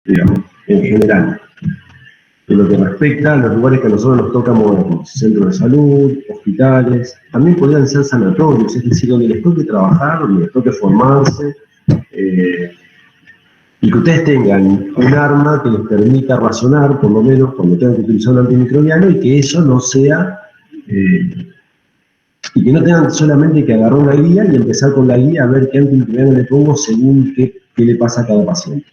digamos, en general. En lo que respecta a los lugares que a nosotros nos toca movernos, centros de salud, hospitales, también podrían ser sanatorios, es decir, donde les toque trabajar, donde les toque formarse, y que ustedes tengan un arma que les permita razonar, por lo menos cuando tengan que utilizar un antimicrobiano, y que eso no sea, y que no tengan solamente que agarrar una guía y empezar con la guía a ver qué antimicrobiano le pongo según qué le pasa a cada paciente.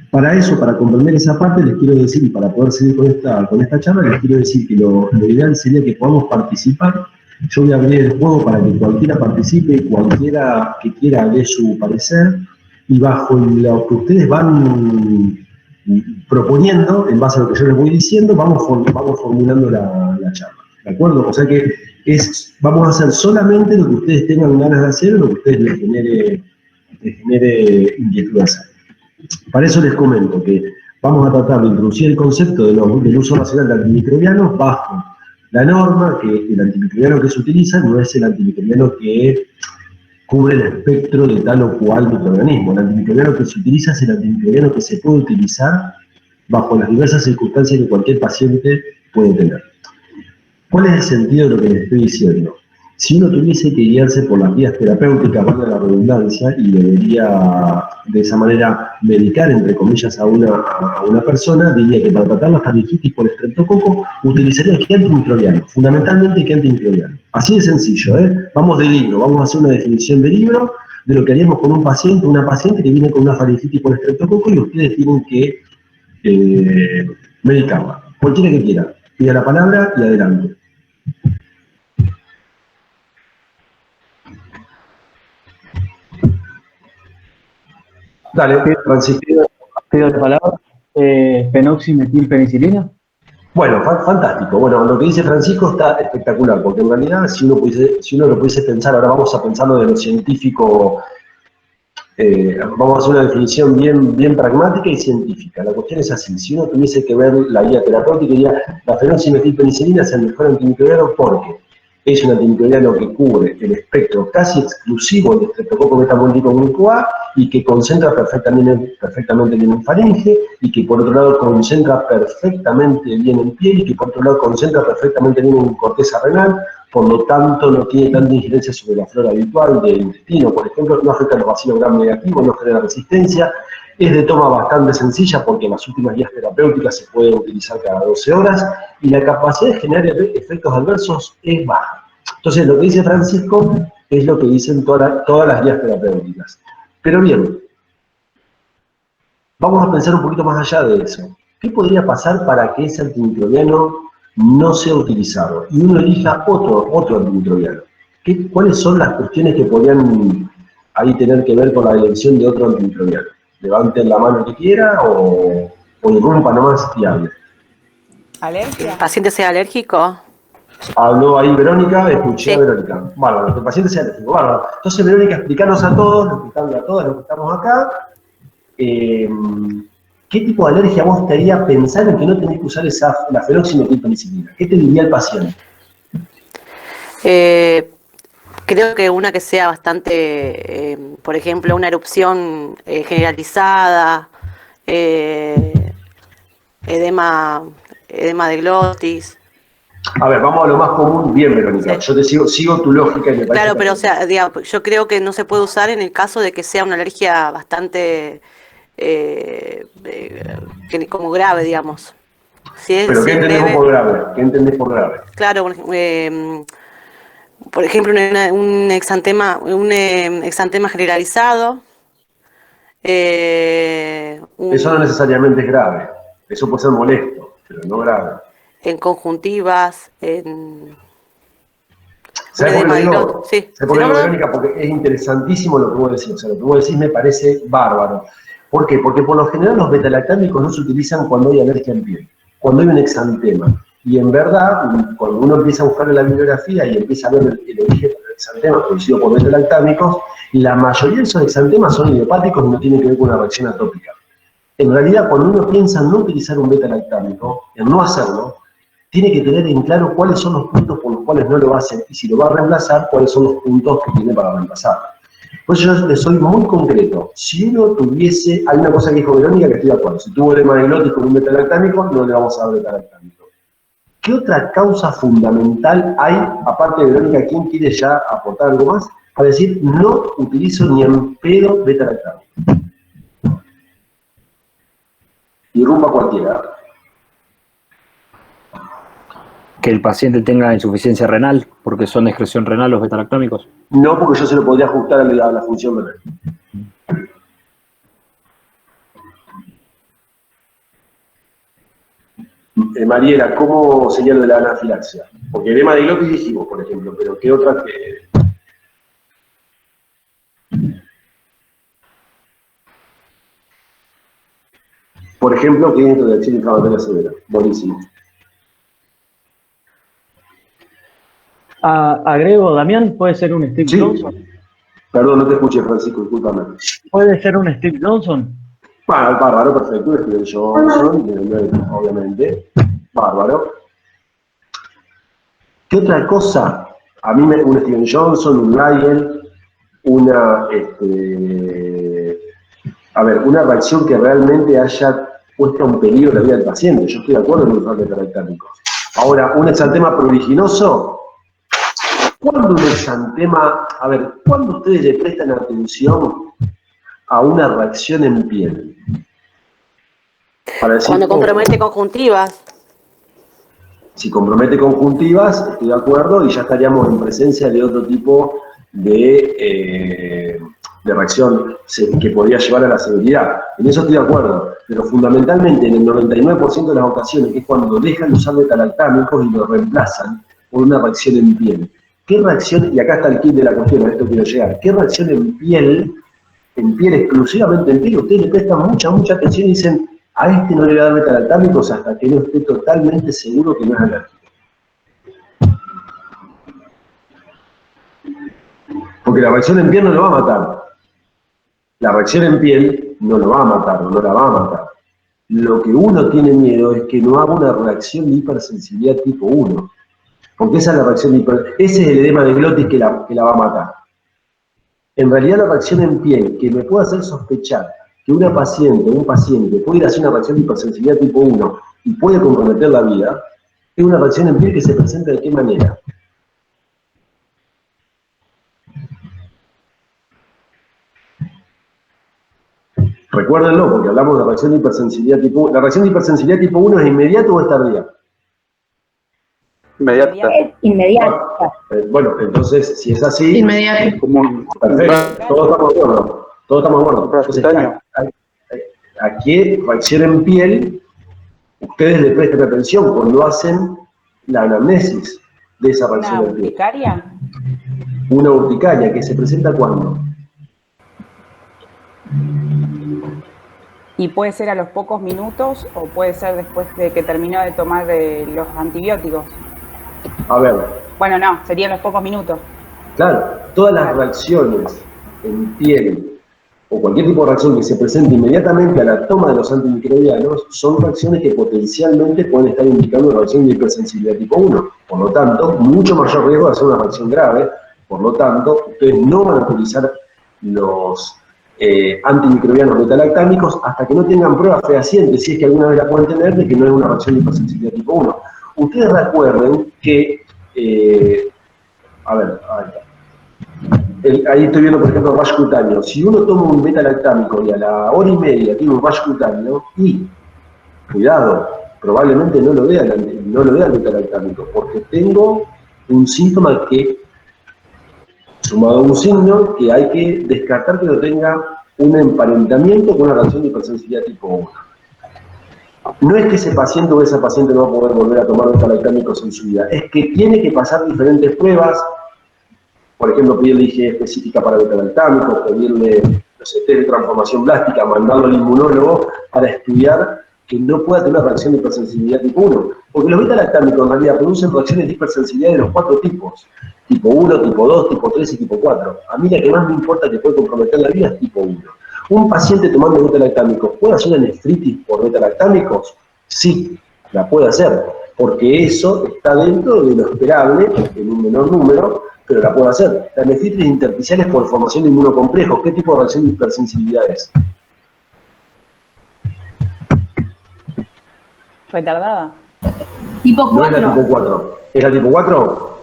Para eso, para comprender esa parte, les quiero decir, y para poder seguir con esta charla, les quiero decir que lo ideal sería que podamos participar. Yo voy a abrir el juego para que cualquiera participe, cualquiera que quiera dé su parecer, y bajo lo que ustedes van proponiendo, en base a lo que yo les voy diciendo, vamos formulando la charla. ¿De acuerdo? O sea que vamos a hacer solamente lo que ustedes tengan ganas de hacer o lo que ustedes les genere inquietud de hacer. Para eso les comento que vamos a tratar de introducir el concepto del uso racional de antimicrobianos bajo la norma que el antimicrobiano que se utiliza no es el antimicrobiano que cubre el espectro de tal o cual microorganismo. El antimicrobiano que se utiliza es el antimicrobiano que se puede utilizar bajo las diversas circunstancias que cualquier paciente puede tener. ¿Cuál es el sentido de lo que les estoy diciendo? Si uno tuviese que guiarse por las vías terapéuticas, valga la redundancia, y debería de esa manera medicar, entre comillas, a una persona, diría que para tratar la faringitis por estreptococo utilizaría qué antimicrobiano, fundamentalmente qué antimicrobiano. Así de sencillo, ¿eh? Vamos de libro, vamos a hacer una definición de libro de lo que haríamos con un paciente, una paciente que viene con una faringitis por estreptococo y ustedes tienen que medicarla. Cualquiera que quiera, pida la palabra y adelante. Dale, Francisco. Pido la palabra. Fenoximetilpenicilina. Bueno, fantástico. Bueno, lo que dice Francisco está espectacular, porque en realidad, si uno lo pudiese pensar, ahora vamos a pensarlo de lo científico, vamos a hacer una definición bien pragmática y científica. La cuestión es así: si uno tuviese que ver la guía terapéutica, diría la fenoximetilpenicilina es el mejor antimicrobiano porque es un antimicrobiano que cubre el espectro casi exclusivo del Streptococcus beta-hemolítico grupo A y que concentra perfectamente bien en faringe y que por otro lado concentra perfectamente bien en piel y que por otro lado concentra perfectamente bien en corteza renal, por lo tanto no tiene tanta injerencia sobre la flora habitual del intestino, por ejemplo, no afecta a los vacilos gram negativos, no genera resistencia, es de toma bastante sencilla porque en las últimas guías terapéuticas se puede utilizar cada 12 horas y la capacidad de generar efectos adversos es baja. Entonces, lo que dice Francisco es lo que dicen todas las guías terapéuticas. Pero bien, vamos a pensar un poquito más allá de eso. ¿Qué podría pasar para que ese antimicrobiano no sea utilizado y uno elija otro antimicrobiano? ¿Cuáles son las cuestiones que podrían ahí tener que ver con la elección de otro antimicrobiano? Levanten la mano que quiera o irrumpa nomás y hable. ¿Alergia? ¿El paciente sea alérgico? Habló ahí Verónica, escuché a Verónica. Bárbaro, que el paciente sea alérgico, bárbaro. Entonces, Verónica, explícanos a todos, los que estamos acá, ¿qué tipo de alergia vos te haría pensar en que no tenés que usar la fenoximetilpenicilina? ¿Qué te diría el paciente? Creo que una que sea bastante, por ejemplo, una erupción generalizada, edema de glotis. A ver, vamos a lo más común. Bien, Verónica, sí. Yo te sigo tu lógica y me parece... Claro, pero o sea, digamos, yo creo que no se puede usar en el caso de que sea una alergia bastante como grave, digamos. Si es, ¿pero qué entendés por grave? ¿Qué entendés por grave? Claro, por ejemplo, un exantema generalizado. Eso no necesariamente es grave. Eso puede ser molesto, pero no grave. En conjuntivas, en... ¿Sabes por qué lo digo? Sí. ¿Sabes por qué lo digo, Verónica? Porque es interesantísimo lo que vos decís. O sea, lo que vos decís me parece bárbaro. ¿Por qué? Porque por lo general los betalactámicos no se utilizan cuando hay alergia en piel, cuando hay un exantema. Y en verdad, cuando uno empieza a buscar en la bibliografía y empieza a ver el origen del exantema producido por betalactámicos, la mayoría de esos exantemas son idiopáticos y no tienen que ver con una reacción atópica. En realidad, cuando uno piensa en no utilizar un betalactámico, en no hacerlo, tiene que tener en claro cuáles son los puntos por los cuales no lo va a hacer y si lo va a reemplazar, cuáles son los puntos que tiene para reemplazar. Pues yo le soy muy concreto. Si uno tuviese, hay una cosa que dijo Verónica que estoy de acuerdo, si tuvo edema de glotis con un beta-lactámico, no le vamos a dar beta-lactámico. ¿Qué otra causa fundamental hay, aparte de Verónica, quién quiere ya aportar algo más? A decir, no utilizo ni en pedo beta-lactámico. Y rumba cualquiera. Que el paciente tenga insuficiencia renal, porque son de excreción renal los beta-lactámicos. No, porque yo se lo podría ajustar a la función renal. Mariela, ¿cómo sería lo de la anafilaxia? Porque edema de glotis dijimos, por ejemplo, pero ¿qué otra que...? Por ejemplo, ¿qué es esto de acción inflamatoria severa? Buenísimo. Agrego, Damián, ¿puede ser un Steve Sí. Johnson? Perdón, no te escuché, Francisco, discúlpame. ¿Puede ser un Steve Johnson? Bárbaro, perfecto, Steven Johnson, obviamente. Bárbaro. ¿Qué otra cosa? A mí un Steven Johnson, un Lyle, una reacción que realmente haya puesto en peligro la vida del paciente. Yo estoy de acuerdo en usar beta-lactámicos. Ahora, un exantema pruriginoso. ¿Cuándo un exantema, cuándo ustedes le prestan atención a una reacción en piel? Para decir, Cuando compromete conjuntivas. Si compromete conjuntivas, estoy de acuerdo, y ya estaríamos en presencia de otro tipo de reacción que podría llevar a la severidad. En eso estoy de acuerdo, pero fundamentalmente en el 99% de las ocasiones es cuando dejan de usar beta-lactámicos y lo reemplazan por una reacción en piel. ¿Qué reacción, y acá está el kit de la cuestión, a esto quiero llegar, qué reacción en piel, exclusivamente en piel, ustedes le prestan mucha atención y dicen, a este no le voy a dar beta-lactámicos hasta que no esté totalmente seguro que no es alérgico? Porque la reacción en piel no lo va a matar. La reacción en piel no lo va a matar, no la va a matar. Lo que uno tiene miedo es que no haga una reacción de hipersensibilidad tipo 1. Porque esa es la reacción de ese es el edema de glotis que la va a matar. En realidad la reacción en piel que me puede hacer sospechar que un paciente puede ir a hacer una reacción de hipersensibilidad tipo 1 y puede comprometer la vida, es una reacción en piel que se presenta de qué manera. Recuérdenlo, porque hablamos de reacción de hipersensibilidad tipo 1. ¿La reacción de hipersensibilidad tipo 1 es inmediata o es tardía? Inmediata. Inmediata. Bueno, entonces, si es así... Inmediata. Perfecto, todos estamos de acuerdo. Entonces, ¿a qué reacción en piel ustedes le prestan atención cuando hacen la anamnesis de esa reacción ¿Una en piel? urticaria? Una urticaria, que se presenta ¿cuándo? Y puede ser a los pocos minutos o puede ser después de que terminó de tomar los antibióticos. A ver. Bueno, no, serían los pocos minutos. Claro, todas las reacciones en piel o cualquier tipo de reacción que se presente inmediatamente a la toma de los antimicrobianos son reacciones que potencialmente pueden estar indicando una reacción de hipersensibilidad tipo 1. Por lo tanto, mucho mayor riesgo de hacer una reacción grave. Por lo tanto, ustedes no van a utilizar los antimicrobianos beta-lactámicos hasta que no tengan pruebas fehacientes, si es que alguna vez la pueden tener, de que no es una reacción de hipersensibilidad tipo 1. Ustedes recuerden que, ahí estoy viendo, por ejemplo, rash cutáneo. Si uno toma un beta-lactámico y a la hora y media tiene un rash cutáneo, y, cuidado, probablemente no lo vea el beta-lactámico, porque tengo un síntoma que, sumado a un signo, que hay que descartar que no tenga un emparentamiento con una reacción de hipersensibilidad tipo 1. No es que ese paciente o esa paciente no va a poder volver a tomar beta-lactámicos en su vida, es que tiene que pasar diferentes pruebas. Por ejemplo, pedirle IgE específica para beta-lactámicos, pedirle, no sé, test de transformación blástica, mandarlo al inmunólogo para estudiar que no pueda tener una reacción de hipersensibilidad tipo 1. Porque los beta-lactámicos en realidad producen reacciones de hipersensibilidad de los 4 tipos. Tipo 1, tipo 2, tipo 3 y tipo 4. A mí la que más me importa que puede comprometer la vida es tipo 1. ¿Un paciente tomando beta-lactámicos puede hacer una nefritis por beta-lactámicos? Sí, la puede hacer, porque eso está dentro de lo esperable, en un menor número, pero la puedo hacer. La nefritis intersticial es por formación de inmunocomplejos. ¿Qué tipo de reacción de hipersensibilidad es? Retardada. Tipo No es la 4. tipo 4. ¿Es la tipo 4?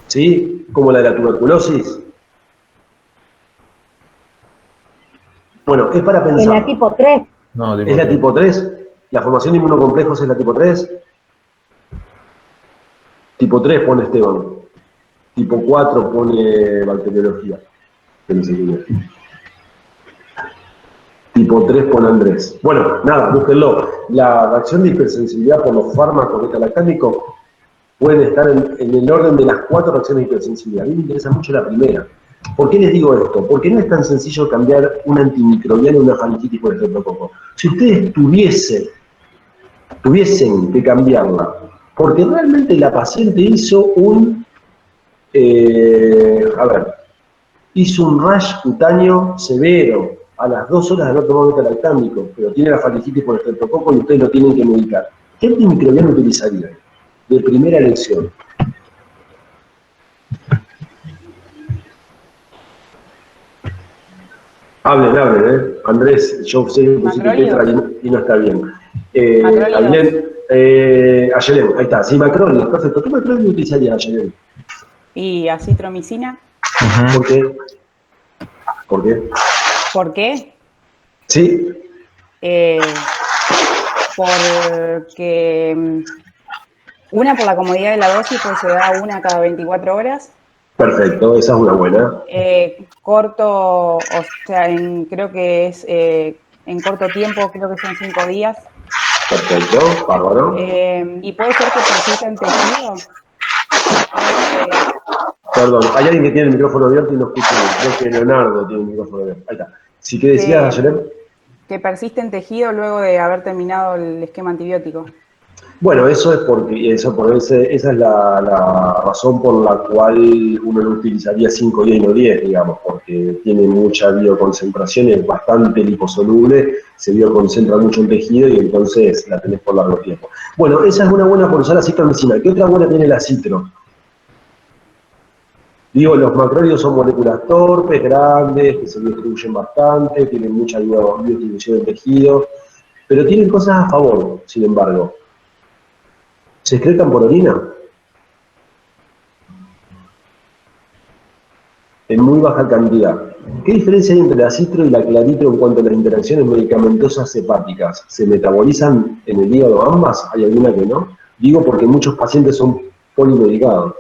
¿Sí? ¿Como la de la tuberculosis? Bueno, es para En pensar. la tipo 3. No, ¿Es la tipo 3? ¿La formación de inmunocomplejos es la tipo 3? Tipo 3 pone Esteban. Tipo 4 pone bacteriología. Que no sé quién es. Tipo 3 pone Andrés. Bueno, nada, búsquenlo. La reacción de hipersensibilidad por los fármacos beta-lactámicos pueden estar en el orden de las 4 reacciones de hipersensibilidad. A mí me interesa mucho la primera. ¿Por qué les digo esto? Porque no es tan sencillo cambiar un antimicrobiano en una faringitis por estreptococo. Si ustedes tuviesen que cambiarla, porque realmente la paciente hizo hizo un rash cutáneo severo a las 2 horas de haber tomado beta-lactámico, pero tiene la faringitis por estreptococo y ustedes lo tienen que medicar. ¿Qué antimicrobiano utilizarían? De primera elección. Hablen, Andrés, yo sé que pusiste Macrólidos. Petra y no está bien. Macrólidos. Ayelén, ahí está, sí, macrólidos, perfecto. ¿Qué macrólidos utilizarías, Ayelén? Y acitromicina. ¿Por qué? ¿Por qué? ¿Por qué? ¿Sí? Porque una, por la comodidad de la dosis, pues se da una cada 24 horas. Perfecto, esa es una buena. Corto, o sea, creo que es en corto tiempo, creo que son 5 días. Perfecto, bárbaro. Y puede ser que persista en tejido. Perdón, hay alguien que tiene el micrófono abierto y no escucha. Creo que Leonardo tiene el micrófono abierto. Ahí está. ¿Sí qué decías, Ayelén? Que persiste en tejido luego de haber terminado el esquema antibiótico. Bueno, eso es porque esa es la razón por la cual uno no utilizaría 5 días y no 10, digamos, porque tiene mucha bioconcentración, es bastante liposoluble, se bioconcentra mucho en tejido y entonces la tenés por largo tiempo. Bueno, esa es una buena por usar la citromicina. ¿Qué otra buena tiene la citro? Digo, los macrólidos son moléculas torpes, grandes, que se distribuyen bastante, tienen mucha biodistribución en tejido, pero tienen cosas a favor, sin embargo. ¿Se excretan por orina? En muy baja cantidad. ¿Qué diferencia hay entre la citro y la claritro en cuanto a las interacciones medicamentosas hepáticas? ¿Se metabolizan en el hígado ambas? ¿Hay alguna que no? Digo porque muchos pacientes son polimedicados.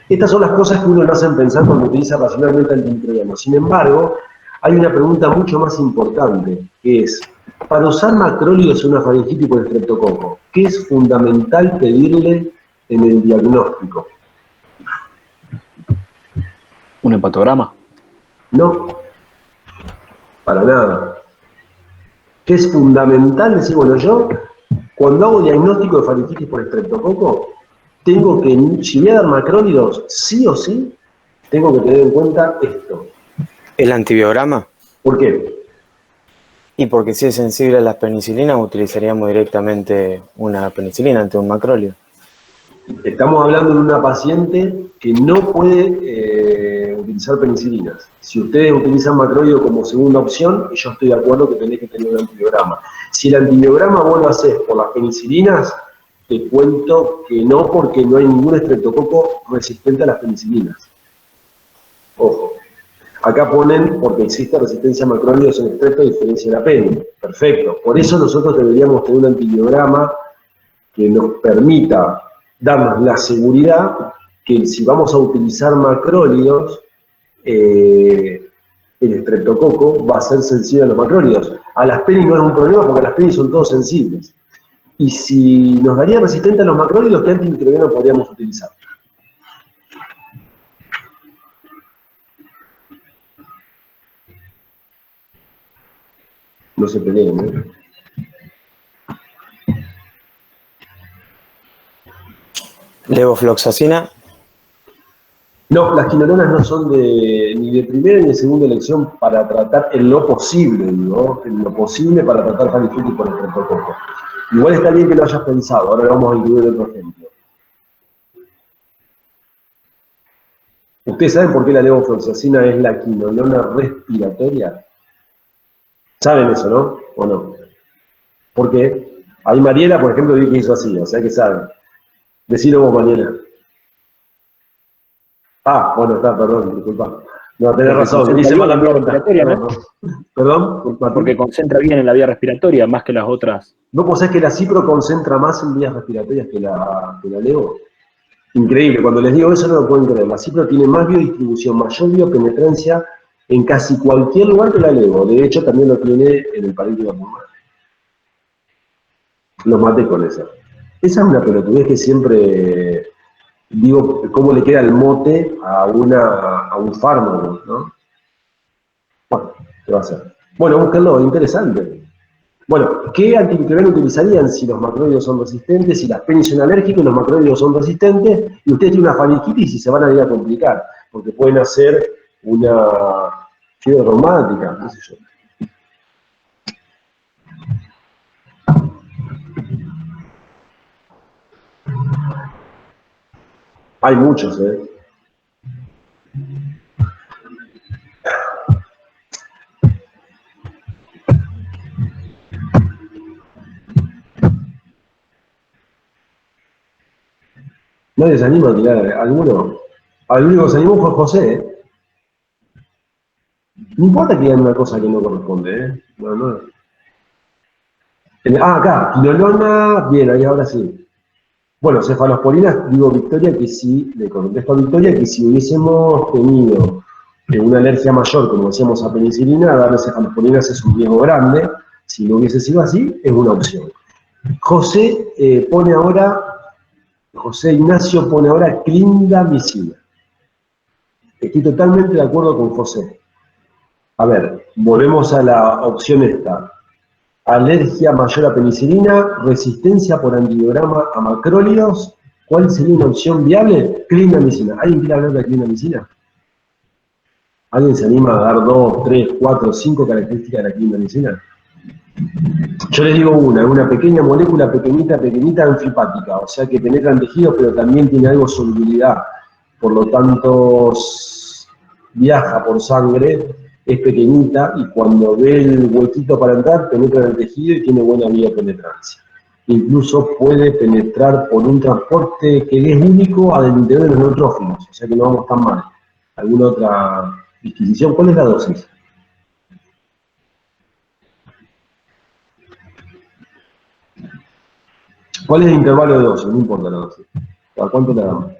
Estas son las cosas que uno no hacen pensar cuando utiliza racionalmente antimicrobiano. Sin embargo, hay una pregunta mucho más importante, que es, para usar macrólidos en una faringitis por estreptococo, ¿qué es fundamental pedirle en el diagnóstico? ¿Un hepatograma? No, para nada. ¿Qué es fundamental? Decir, bueno, yo cuando hago diagnóstico de faringitis por estreptococo, tengo que, si voy a dar macrólidos, sí o sí, tengo que tener en cuenta esto. ¿El antibiograma? ¿Por qué? Y porque si es sensible a las penicilinas, utilizaríamos directamente una penicilina ante un macróleo. Estamos hablando de una paciente que no puede utilizar penicilinas. Si ustedes utilizan macrólido como segunda opción, yo estoy de acuerdo que tenés que tener un antibiograma. Si el antibiograma vos lo haces por las penicilinas, te cuento que no, porque no hay ningún estreptococo resistente a las penicilinas. Ojo. Acá ponen, porque existe resistencia a macrólidos en estrepto a diferencia de la peni. Perfecto. Por eso nosotros deberíamos tener un antibiograma que nos permita darnos la seguridad que si vamos a utilizar macrólidos, el estreptococo va a ser sensible a los macrólidos. A las penis no es un problema porque las penis son todos sensibles. Y si nos daría resistente a los macrólidos, ¿qué antimicrobiano podríamos utilizar? No se peleen, ¿eh? Levofloxacina. No, las quinolonas no son ni de primera ni de segunda elección para tratar en lo posible, ¿no? En lo posible para tratar faringitis por estreptococo. Igual está bien que lo hayas pensado, ahora vamos a incluir otro ejemplo. ¿Ustedes saben por qué la levofloxacina es la quinolona respiratoria? ¿Saben eso, no? ¿O no? ¿Por qué? Ahí Mariela, por ejemplo, vi que hizo así, o sea que saben. Decilo vos, Mariela. Ah, bueno, está, perdón, disculpa. No, tenés razón, dice mal la pregunta. ¿no? Perdón, Porque concentra bien en la vía respiratoria, más que las otras. ¿No pensás que la cipro concentra más en vías respiratorias que la levo? Increíble, cuando les digo eso no lo pueden creer. La cipro tiene más biodistribución, mayor biopenetrancia en casi cualquier lugar que la levo. De hecho, también lo tiene en el parénquima pulmonar. Los maté con esa. Esa es una pelotudez que siempre digo, cómo le queda el mote a un fármaco, ¿no? Bueno, ¿qué va a hacer? Bueno, búsquenlo, interesante. Bueno, ¿qué antimicrobiano utilizarían si los macrólidos son resistentes, si las penis son alérgicas y los macrólidos son resistentes? Y ustedes tienen una faringitis y se van a ir a complicar, porque pueden hacer una fiebre reumática, no sé yo. Hay muchos, ¿eh? Nadie se anima a tirar alguno. Al único que se animó fue José, ¿eh? No importa que digan una cosa que no corresponde, ¿eh? No. Acá, quinolona, bien, ahí ahora sí. Bueno, cefalosporinas, digo Victoria que si, le contesto a Victoria que si hubiésemos tenido una alergia mayor, como decíamos a penicilina, darle cefalosporinas es un riesgo grande. Si no hubiese sido así, es una opción. José Ignacio pone ahora clindamicina. Estoy totalmente de acuerdo con José. A ver, volvemos a la opción esta. Alergia mayor a penicilina, resistencia por antibiograma a macrólidos. ¿Cuál sería una opción viable? Clindamicina. ¿Alguien quiere hablar de clindamicina? ¿Alguien se anima a dar 2, 3, 4, 5 características de la clindamicina? Yo les digo una pequeña molécula pequeñita anfipática, o sea que penetra en tejidos, pero también tiene algo de solubilidad, por lo tanto viaja por sangre, es pequeñita y cuando ve el huequito para entrar, penetra en el tejido y tiene buena biopenetrancia. Incluso puede penetrar por un transporte que es único al interior de los neutrófilos, o sea que no vamos tan mal. ¿Alguna otra disquisición? ¿Cuál es la dosis? ¿Cuál es el intervalo de dosis? No importa la dosis. ¿A cuánto le damos?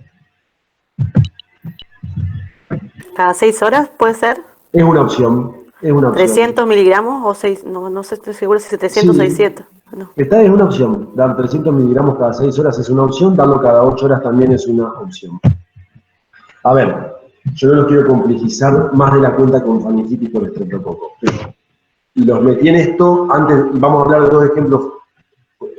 ¿Cada 6 horas puede ser? Es una opción. Es una opción. 300 miligramos o 6, no sé, estoy seguro si es 300 o 600. No. Esta es una opción. Dar 300 miligramos cada 6 horas es una opción, darlo cada 8 horas también es una opción. A ver, yo no los quiero complejizar más de la cuenta con faringitis por estreptococo. Y los metí en esto, antes vamos a hablar de 2 ejemplos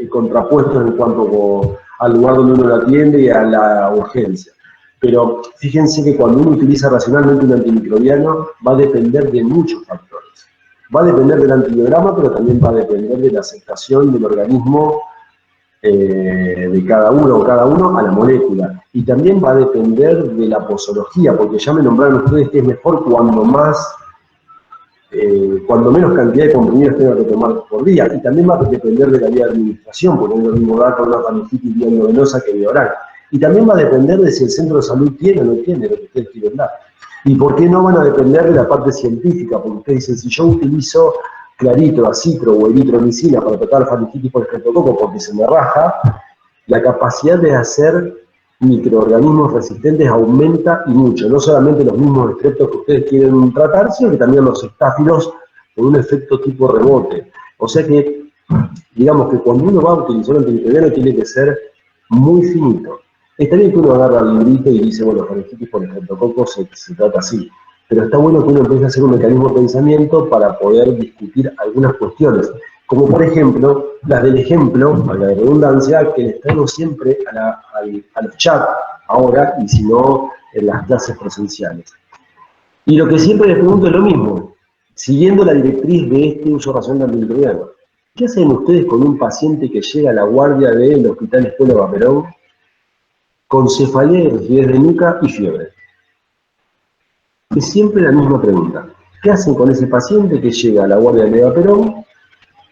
contrapuestos en cuanto al lugar donde uno la atiende y a la urgencia. Pero fíjense que cuando uno utiliza racionalmente un antimicrobiano, va a depender de muchos factores. Va a depender del antibiograma, pero también va a depender de la aceptación del organismo de cada uno a la molécula. Y también va a depender de la posología, porque ya me nombraron ustedes que es mejor cuando menos cantidad de comprimidos tenga que tomar por día. Y también va a depender de la vía de administración, porque no es lo mismo dar con una faringitis vía endovenosa que vía oral. Y también va a depender de si el centro de salud tiene o no tiene lo que ustedes quieren dar. ¿Y por qué no van a depender de la parte científica? Porque ustedes dicen, si yo utilizo clarito, acitro o eritromicina para tratar faringitis por estreptococo porque se me raja, la capacidad de hacer microorganismos resistentes aumenta y mucho. No solamente los mismos estreptos que ustedes quieren tratar, sino que también los estáfilos con un efecto tipo rebote. O sea que, digamos que cuando uno va a utilizar un antimicrobiano tiene que ser muy finito. Está bien que uno agarra el librito y dice, bueno, faringitis por estreptococo se trata así. Pero está bueno que uno empiece a hacer un mecanismo de pensamiento para poder discutir algunas cuestiones. Como por ejemplo, las del ejemplo, valga la redundancia, que les traigo siempre a los chats ahora, y si no, en las clases presenciales. Y lo que siempre les pregunto es lo mismo, siguiendo la directriz de este uso racional del antimicrobiano. ¿Qué hacen ustedes con un paciente que llega a la guardia del Hospital Escuela Vaperón con cefalea y rigidez de nuca y fiebre? es siempre la misma pregunta. ¿Qué hacen con ese paciente que llega a la guardia de Leva Perón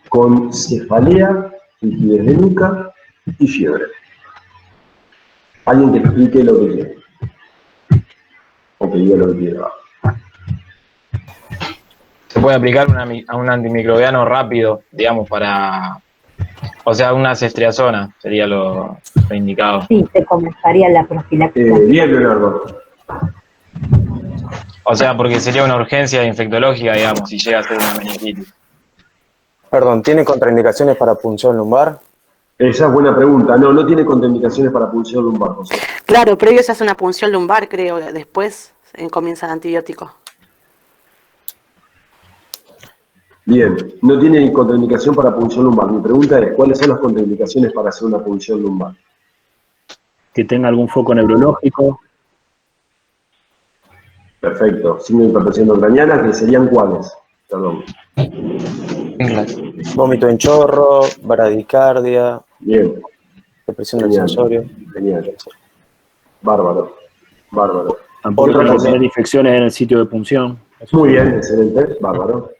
con cefalea, rigidez de nuca y fiebre? Alguien que explique lo que quiere. O que diga lo que quiere. Se puede aplicar a un antimicrobiano rápido, digamos, o sea, una ceftriaxona sería lo indicado. Sí, se comenzaría la profilaxis. Bien, Leonardo. O sea, porque sería una urgencia infectológica, digamos, si llega a ser una meningitis. Perdón, ¿tiene contraindicaciones para punción lumbar? Esa es buena pregunta. No, no tiene contraindicaciones para punción lumbar, José. Claro, previo se hace una punción lumbar, creo, después comienza el antibiótico. Bien, no tiene contraindicación para punción lumbar. Mi pregunta es, ¿cuáles son las contraindicaciones para hacer una punción lumbar? Que tenga algún foco neurológico. Perfecto. Signo de hipertensión intracraniana, ¿que serían cuáles? Perdón. Vómito en chorro, bradicardia, Bien. depresión del Genial. sensorio. Genial. Bárbaro. Bárbaro. Tampoco Otra tiene que cosa. tener infecciones en el sitio de punción. Muy bien, excelente. Bárbaro.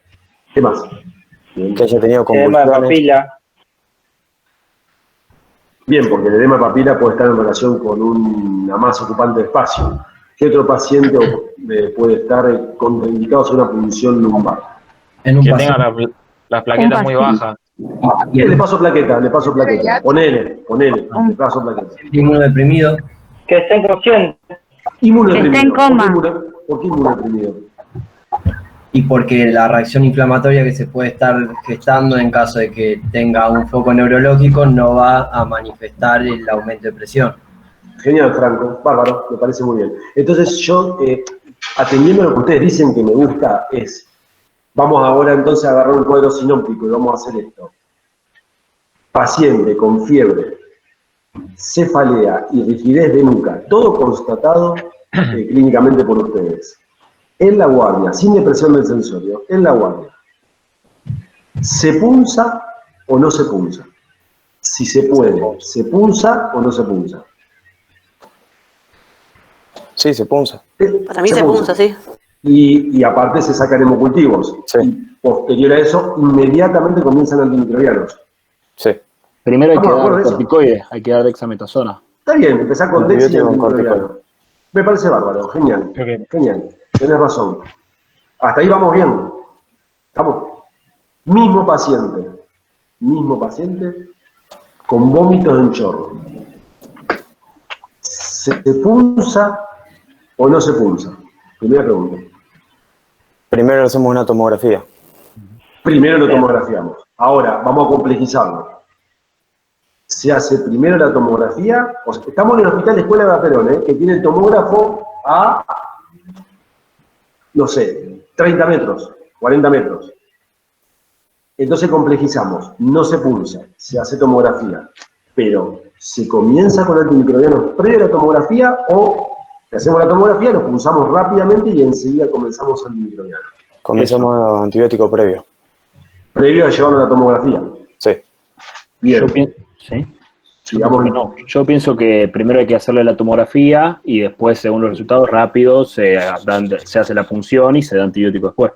¿Qué más? Bien. Que haya tenido Edema de convulsiones. papila. Bien, porque el edema de papila puede estar en relación con una masa ocupante de espacio. ¿Qué otro paciente puede estar contraindicado a hacer una punción lumbar? En un Que paciente. tenga las plaquetas muy bajas. Le paso plaqueta. Ponele, le paso plaqueta. Inmunodeprimido. Que esté inconsciente. Inmunodeprimido. Está en coma. ¿Por qué inmunodeprimido? Y porque la reacción inflamatoria que se puede estar gestando en caso de que tenga un foco neurológico no va a manifestar el aumento de presión. Genial, Franco. Bárbaro, me parece muy bien. Entonces yo, atendiendo a lo que ustedes dicen que me gusta, vamos ahora entonces a agarrar un cuadro sinóptico y vamos a hacer esto. Paciente con fiebre, cefalea y rigidez de nuca, todo constatado clínicamente por ustedes. En la guardia, sin depresión del sensorio, en la guardia. ¿Se punza o no se punza? Si se puede, ¿se punza o no se punza? Sí, se punza. Para mí se punza, sí. Y aparte se sacan hemocultivos. Sí. Y posterior a eso, inmediatamente comienzan antimicrobianos. Sí. Primero hay que Estamos de acuerdo dar en eso. corticoides, hay que dar dexametasona. Está bien, empezar con Dex y Antibiótico con antimicrobiano. Me parece bárbaro, genial. Ok. Genial, tenés razón. Hasta ahí vamos bien. ¿Estamos? Mismo paciente, con vómitos en chorro. ¿Se punza o no se punza? Primera pregunta. Primero hacemos una tomografía. Primero lo tomografiamos. Ahora, vamos a complejizarlo. Se hace primero la tomografía. O sea, estamos en el Hospital Escuela de Perón, que tiene el tomógrafo a, no sé, 30 metros, 40 metros. Entonces complejizamos. No se punza, se hace tomografía. Pero, ¿se comienza con antimicrobianos previo a la tomografía o hacemos la tomografía, lo punzamos rápidamente y enseguida comenzamos antimicrobianos? Comenzamos antibiótico previo. Previo a llevarlo a la tomografía. Sí. Bien. ¿Sí? Digamos, No, yo pienso que primero hay que hacerle la tomografía y después, según los resultados rápidos, se hace la punción y se da antibiótico después.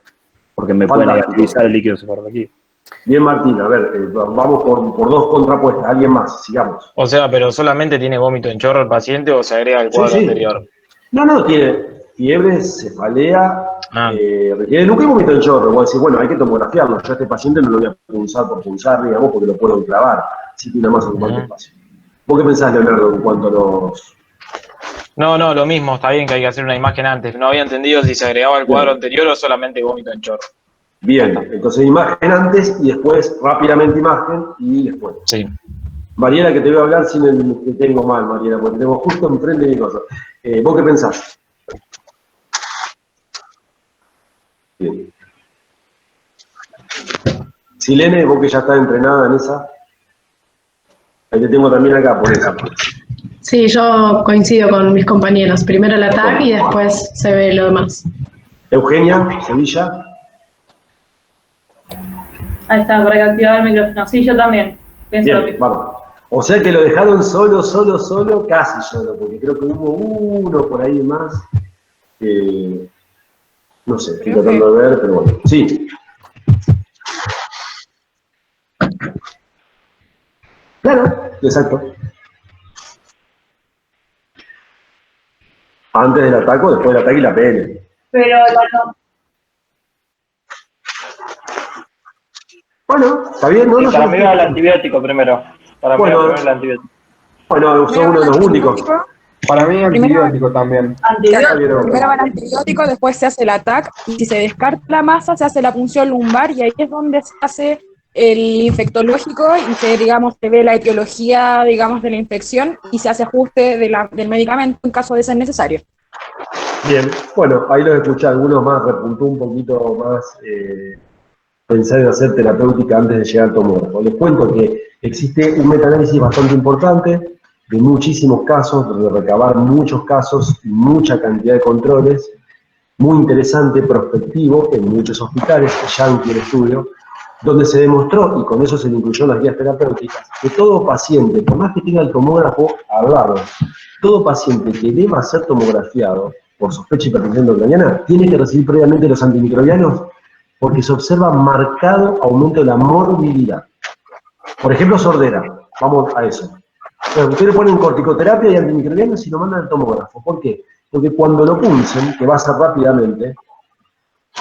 Porque me puede Fantástico. negativizar el líquido cefalorraquídeo. Bien, Martín, a ver, vamos por dos contrapuestas. Alguien más, sigamos. O sea, pero solamente tiene vómito en chorro el paciente o se agrega el cuadro Sí, sí. anterior. No, tiene fiebre, cefalea, requiere nunca hay vómito en chorro. Vos decís, bueno, hay que tomografiarlo. Yo a este paciente no lo voy a punzar por punzar, digamos, porque lo puedo clavar. Si tiene una masa ocupante espacio. ¿Vos qué pensás, Leonardo, en cuanto a los...? No, lo mismo, está bien que hay que hacer una imagen antes. No había entendido si se agregaba el cuadro anterior o solamente vómito en chorro. Bien, entonces imagen antes y después rápidamente imagen y después. Sí. Mariela, que te voy a hablar sin el que tengo mal, Mariela, porque tengo justo enfrente de mi cosa. ¿Vos qué pensás? Bien. Silene, vos que ya estás entrenada en esa. Ahí te tengo también acá, por esa. Sí, yo coincido con mis compañeros. Primero el ataque y después se ve lo demás. Eugenia, Sevilla. Ahí está, para activar el micrófono. Sí, yo también. Pienso lo Bien, mismo. vamos. O sea que lo dejaron solo, casi solo, porque creo que hubo uno por ahí más que No sé, estoy tratando de ver, pero bueno. Sí. Claro, exacto. Antes del ataque o después del ataque y la PN. Pero bueno, Bueno, está bien, ¿no? Sí, No para sé. mí va el antibiótico primero. Para mí va primero el antibiótico. Bueno, son uno de los únicos. Para mí antibiótico también. Claro, primero va el antibiótico, después se hace el ataque, y si se descarta la masa, se hace la punción lumbar, y ahí es donde se hace el infectológico y se ve la etiología, digamos, de la infección y se hace ajuste del medicamento en caso de ser necesario. Bien, bueno, ahí los escuché, algunos más repuntó un poquito más pensar en hacer terapéutica antes de llegar al tomógrafo. Les cuento que existe un metaanálisis bastante importante de muchísimos casos, de recabar muchos casos y mucha cantidad de controles, muy interesante, prospectivo, en muchos hospitales, Yankee el estudio, donde se demostró, y con eso se le incluyó en las guías terapéuticas, que todo paciente, por más que tenga el tomógrafo al lado, todo paciente que deba ser tomografiado por sospecha de hipertensión intracraniana tiene que recibir previamente los antimicrobianos porque se observa marcado aumento de la morbilidad. Por ejemplo, sordera. Vamos a eso. Entonces, ustedes ponen corticoterapia y antimicrobianos y lo mandan al tomógrafo. ¿Por qué? Porque cuando lo pulsen, que va a ser rápidamente,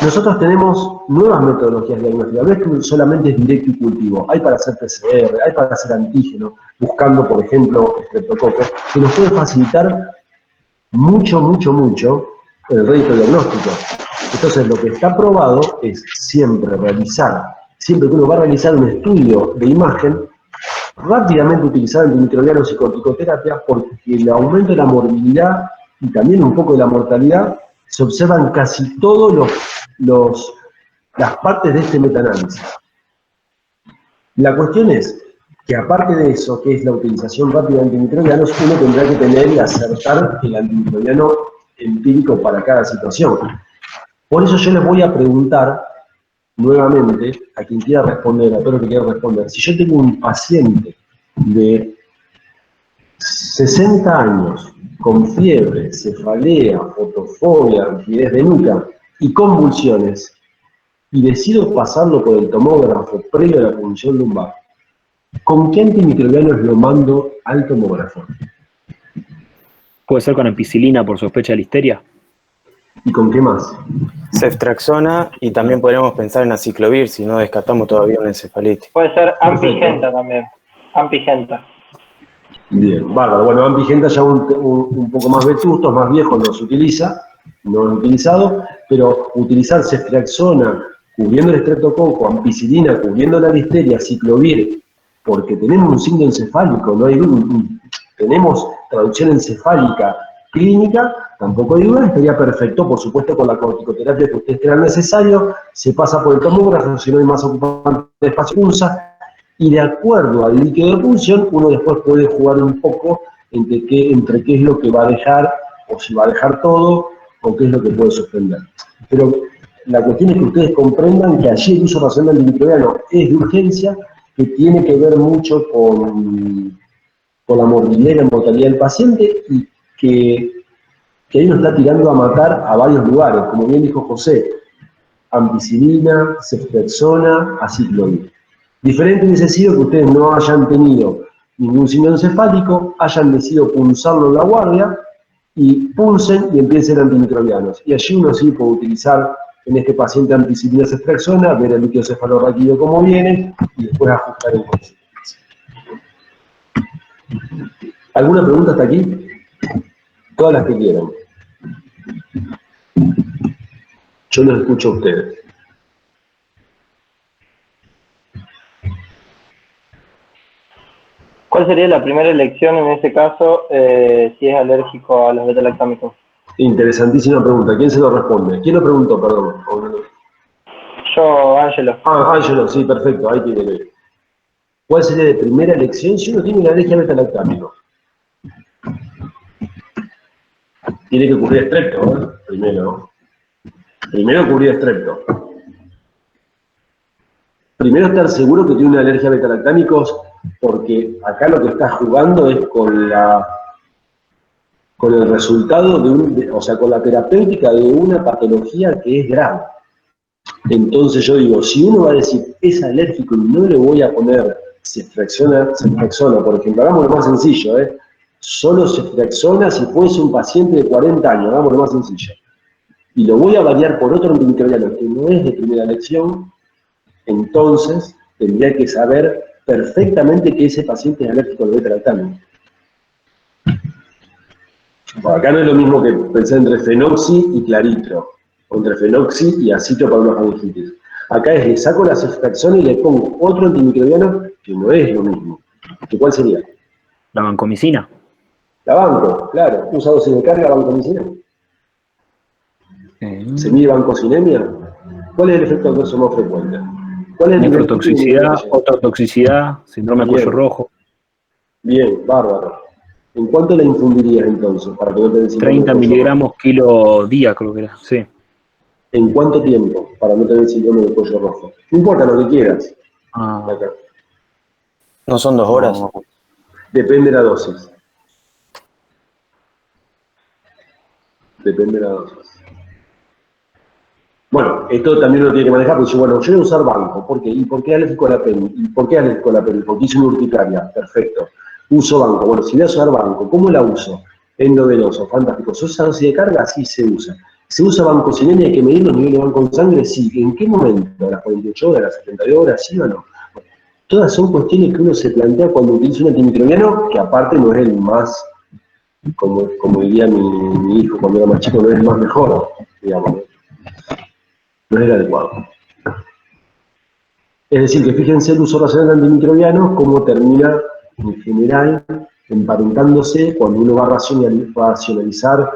nosotros tenemos nuevas metodologías diagnósticas. No es que solamente es directo y cultivo. Hay para hacer PCR, hay para hacer antígeno, buscando, por ejemplo, estreptococcus, que nos puede facilitar mucho el rédito diagnóstico. Entonces, lo que está probado es siempre que uno va a realizar un estudio de imagen, rápidamente utilizar antimicrobianos y corticoterapia, porque el aumento de la morbilidad y también un poco de la mortalidad se observan casi todas las partes de este metaanálisis. La cuestión es que aparte de eso, que es la utilización rápida de antimicrobianos, uno tendrá que tener y acertar el antimicrobiano empírico para cada situación. Por eso yo les voy a preguntar nuevamente a quien quiera responder, a todos los que quieran responder. Si yo tengo un paciente de 60 años con fiebre, cefalea, fotofobia, rigidez de nuca y convulsiones, y decido pasarlo por el tomógrafo previo a la punción lumbar, ¿con qué antimicrobianos lo mando al tomógrafo? ¿Puede ser con ampicilina por sospecha de listeria? ¿Y con qué más? Ceftriaxona, y también podríamos pensar en aciclovir si no descartamos todavía una encefalitis. Puede ser ampigenta también. Ampigenta. Bien, bárbaro. Bueno, ampigenta ya un poco más vetusto, más viejo, no se utiliza, no lo he utilizado, pero utilizar ceftriaxona cubriendo el estreptococo, ampicilina cubriendo la listeria, aciclovir, porque tenemos un signo encefálico, no hay tenemos traducción encefálica clínica, tampoco hay duda, estaría perfecto, por supuesto, con la corticoterapia que ustedes crean necesario, se pasa por el tomógrafo, si no hay más ocupante de espacio, pulsa, y de acuerdo al líquido de punción, uno después puede jugar un poco entre qué es lo que va a dejar, o si va a dejar todo, o qué es lo que puede suspender. Pero la cuestión es que ustedes comprendan que allí el uso racional del antimicrobiano es de urgencia, que tiene que ver mucho con la morbilidad y la mortalidad del paciente, y que ahí nos está tirando a matar a varios lugares, como bien dijo José, ampicilina, ceftriaxona, aciclovir. Diferente hubiese sido que ustedes no hayan tenido ningún signo encefálico, hayan decidido pulsarlo en la guardia, y pulsen y empiecen antimicrobianos. Y allí uno sí puede utilizar en este paciente ampicilina, ceftriaxona, ver el líquido cefalorraquídeo cómo viene, y después ajustar en consecuencia. ¿Alguna pregunta hasta aquí? Todas las que quieran. Yo los escucho a ustedes. ¿Cuál sería la primera elección en ese caso si es alérgico a los beta-lactámicos? Interesantísima pregunta. ¿Quién se lo responde? ¿Quién lo preguntó, perdón? Yo, Ángelo. Ah, Ángelo, sí, perfecto. Ahí tiene que ir. ¿Cuál sería de primera elección si uno tiene una alergia a beta-lactámico? Tiene que cubrir estrepto, ¿no? Primero cubrir estrepto. Primero estar seguro que tiene una alergia a beta-lactámicos, porque acá lo que está jugando es con con el resultado o sea, con la terapéutica de una patología que es grave. Entonces yo digo, si uno va a decir, es alérgico y no le voy a poner ceftriaxona, por ejemplo, hagamos lo más sencillo, solo ceftriaxona si fuese un paciente de 40 años, hagamos lo más sencillo. Y lo voy a variar por otro antimicrobiano que no es de primera elección, entonces tendría que saber perfectamente que ese paciente es alérgico al beta-lactámico. Bueno, acá no es lo mismo que pensar entre fenoxi y claritro, o entre fenoxi y acito para una faringitis. Acá es, le saco la ceftriaxona y le pongo otro antimicrobiano que no es lo mismo. ¿Cuál sería? La vancomicina. La banco, claro. ¿Usa dosis de carga vancomicina? ¿Se mide vancocinemia? ¿Cuál es el efecto adverso más frecuente? ¿Cuál es el nefrotoxicidad, ototoxicidad, síndrome de cuello rojo. Bien, bárbaro. ¿En cuánto la infundirías entonces? Para que no te den 30 miligramos kilo día, creo que era, sí. ¿En cuánto tiempo? Para no tener síndrome de cuello rojo. No importa lo que quieras. ¿No son 2 horas? No. Depende de la dosis. Depende de la dosis. Bueno, esto también lo tiene que manejar, porque bueno, yo voy a usar banco. ¿Por qué? ¿Y por qué alérgico a la peli? ¿Y por qué alérgico a la peli? Porque hice una urticaria. Perfecto. Uso banco. Bueno, si voy a usar banco, ¿cómo la uso? Endovenoso, fantástico. ¿Se usa dosis de carga? Sí, se usa. ¿Se usa vancocinemia? ¿Hay que medir los niveles de banco en sangre? Sí. ¿En qué momento? ¿A las 48 horas, a las 72 horas? ¿Sí o no? Bueno, todas son cuestiones que uno se plantea cuando utiliza un antimicrobiano, que aparte no es el más, como diría mi hijo cuando era más chico, no es el más mejor, digamos. No es el adecuado. Es decir, que fíjense el uso racional de antimicrobianos, cómo termina en general emparentándose cuando uno va a racionalizar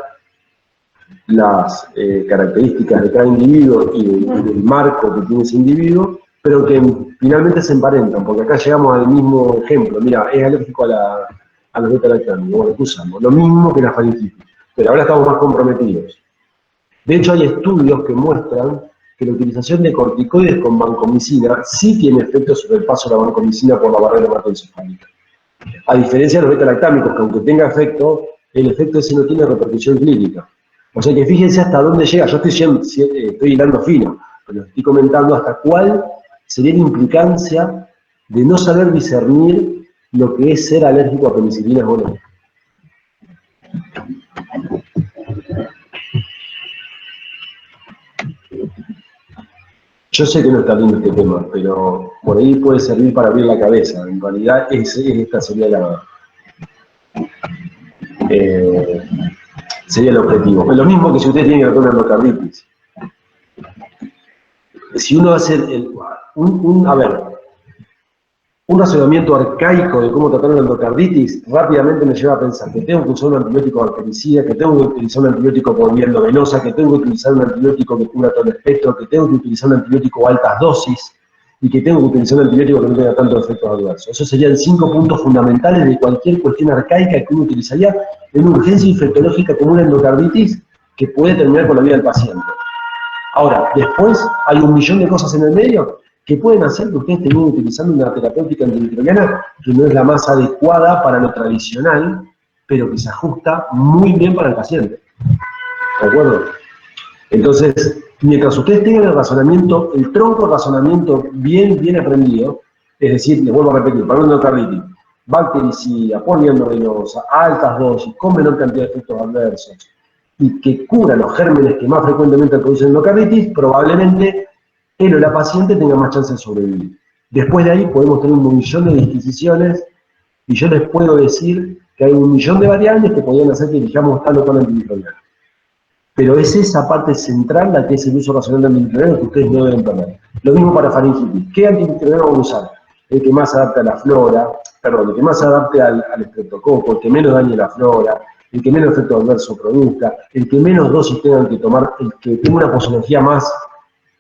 las características de cada individuo y del marco que tiene ese individuo, pero que finalmente se emparentan, porque acá llegamos al mismo ejemplo. Mira, es alérgico a los beta-lactámicos, bueno, que usamos, lo mismo que la faringitis, pero ahora estamos más comprometidos. De hecho, hay estudios que muestran que la utilización de corticoides con vancomicina sí tiene efecto sobre el paso de la vancomicina por la barrera hematoencefálica. A diferencia de los beta-lactámicos, que aunque tenga efecto, el efecto ese no tiene repercusión clínica. O sea que fíjense hasta dónde llega. Yo estoy hilando fino, pero estoy comentando hasta cuál sería la implicancia de no saber discernir lo que es ser alérgico a penicilinas o no. Yo sé que no está lindo este tema, pero por ahí puede servir para abrir la cabeza. En realidad, esta sería sería el objetivo. Es lo mismo que si ustedes tienen que tratar una endocarditis. Si uno hace un razonamiento arcaico de cómo tratar una endocarditis, rápidamente me lleva a pensar que tengo que usar un antibiótico bactericida, que tengo que utilizar un antibiótico por vía endovenosa, que tengo que utilizar un antibiótico que cubra todo el espectro, que tengo que utilizar un antibiótico a altas dosis y que tengo que utilizar un antibiótico que no tenga tantos efectos adversos. Esos serían 5 puntos fundamentales de cualquier cuestión arcaica que uno utilizaría en una urgencia infectológica como una endocarditis que puede terminar con la vida del paciente. Ahora, después hay un millón de cosas en el medio que pueden hacer que ustedes terminen utilizando una terapéutica antimicrobiana que no es la más adecuada para lo tradicional, pero que se ajusta muy bien para el paciente. ¿De acuerdo? Entonces, mientras ustedes tengan el razonamiento, el tronco de razonamiento bien aprendido, es decir, les vuelvo a repetir, para una endocarditis, bactericida, por vía endovenosa, a altas dosis, con menor cantidad de efectos adversos, y que cura los gérmenes que más frecuentemente producen endocarditis, probablemente él o la paciente tenga más chance de sobrevivir. Después de ahí podemos tener un millón de disquisiciones y yo les puedo decir que hay un millón de variables que podrían hacer que elijamos tal o tal antimicrobiano. Pero es esa parte central la que es el uso racional de antimicrobianos que ustedes no deben perder. Lo mismo para faringitis. ¿Qué antimicrobiano vamos a usar? El que más se adapte a la flora, el que más se adapte al estreptococo, el que menos dañe la flora, el que menos efecto adverso produzca, el que menos dosis tengan que tomar, el que tenga una posología más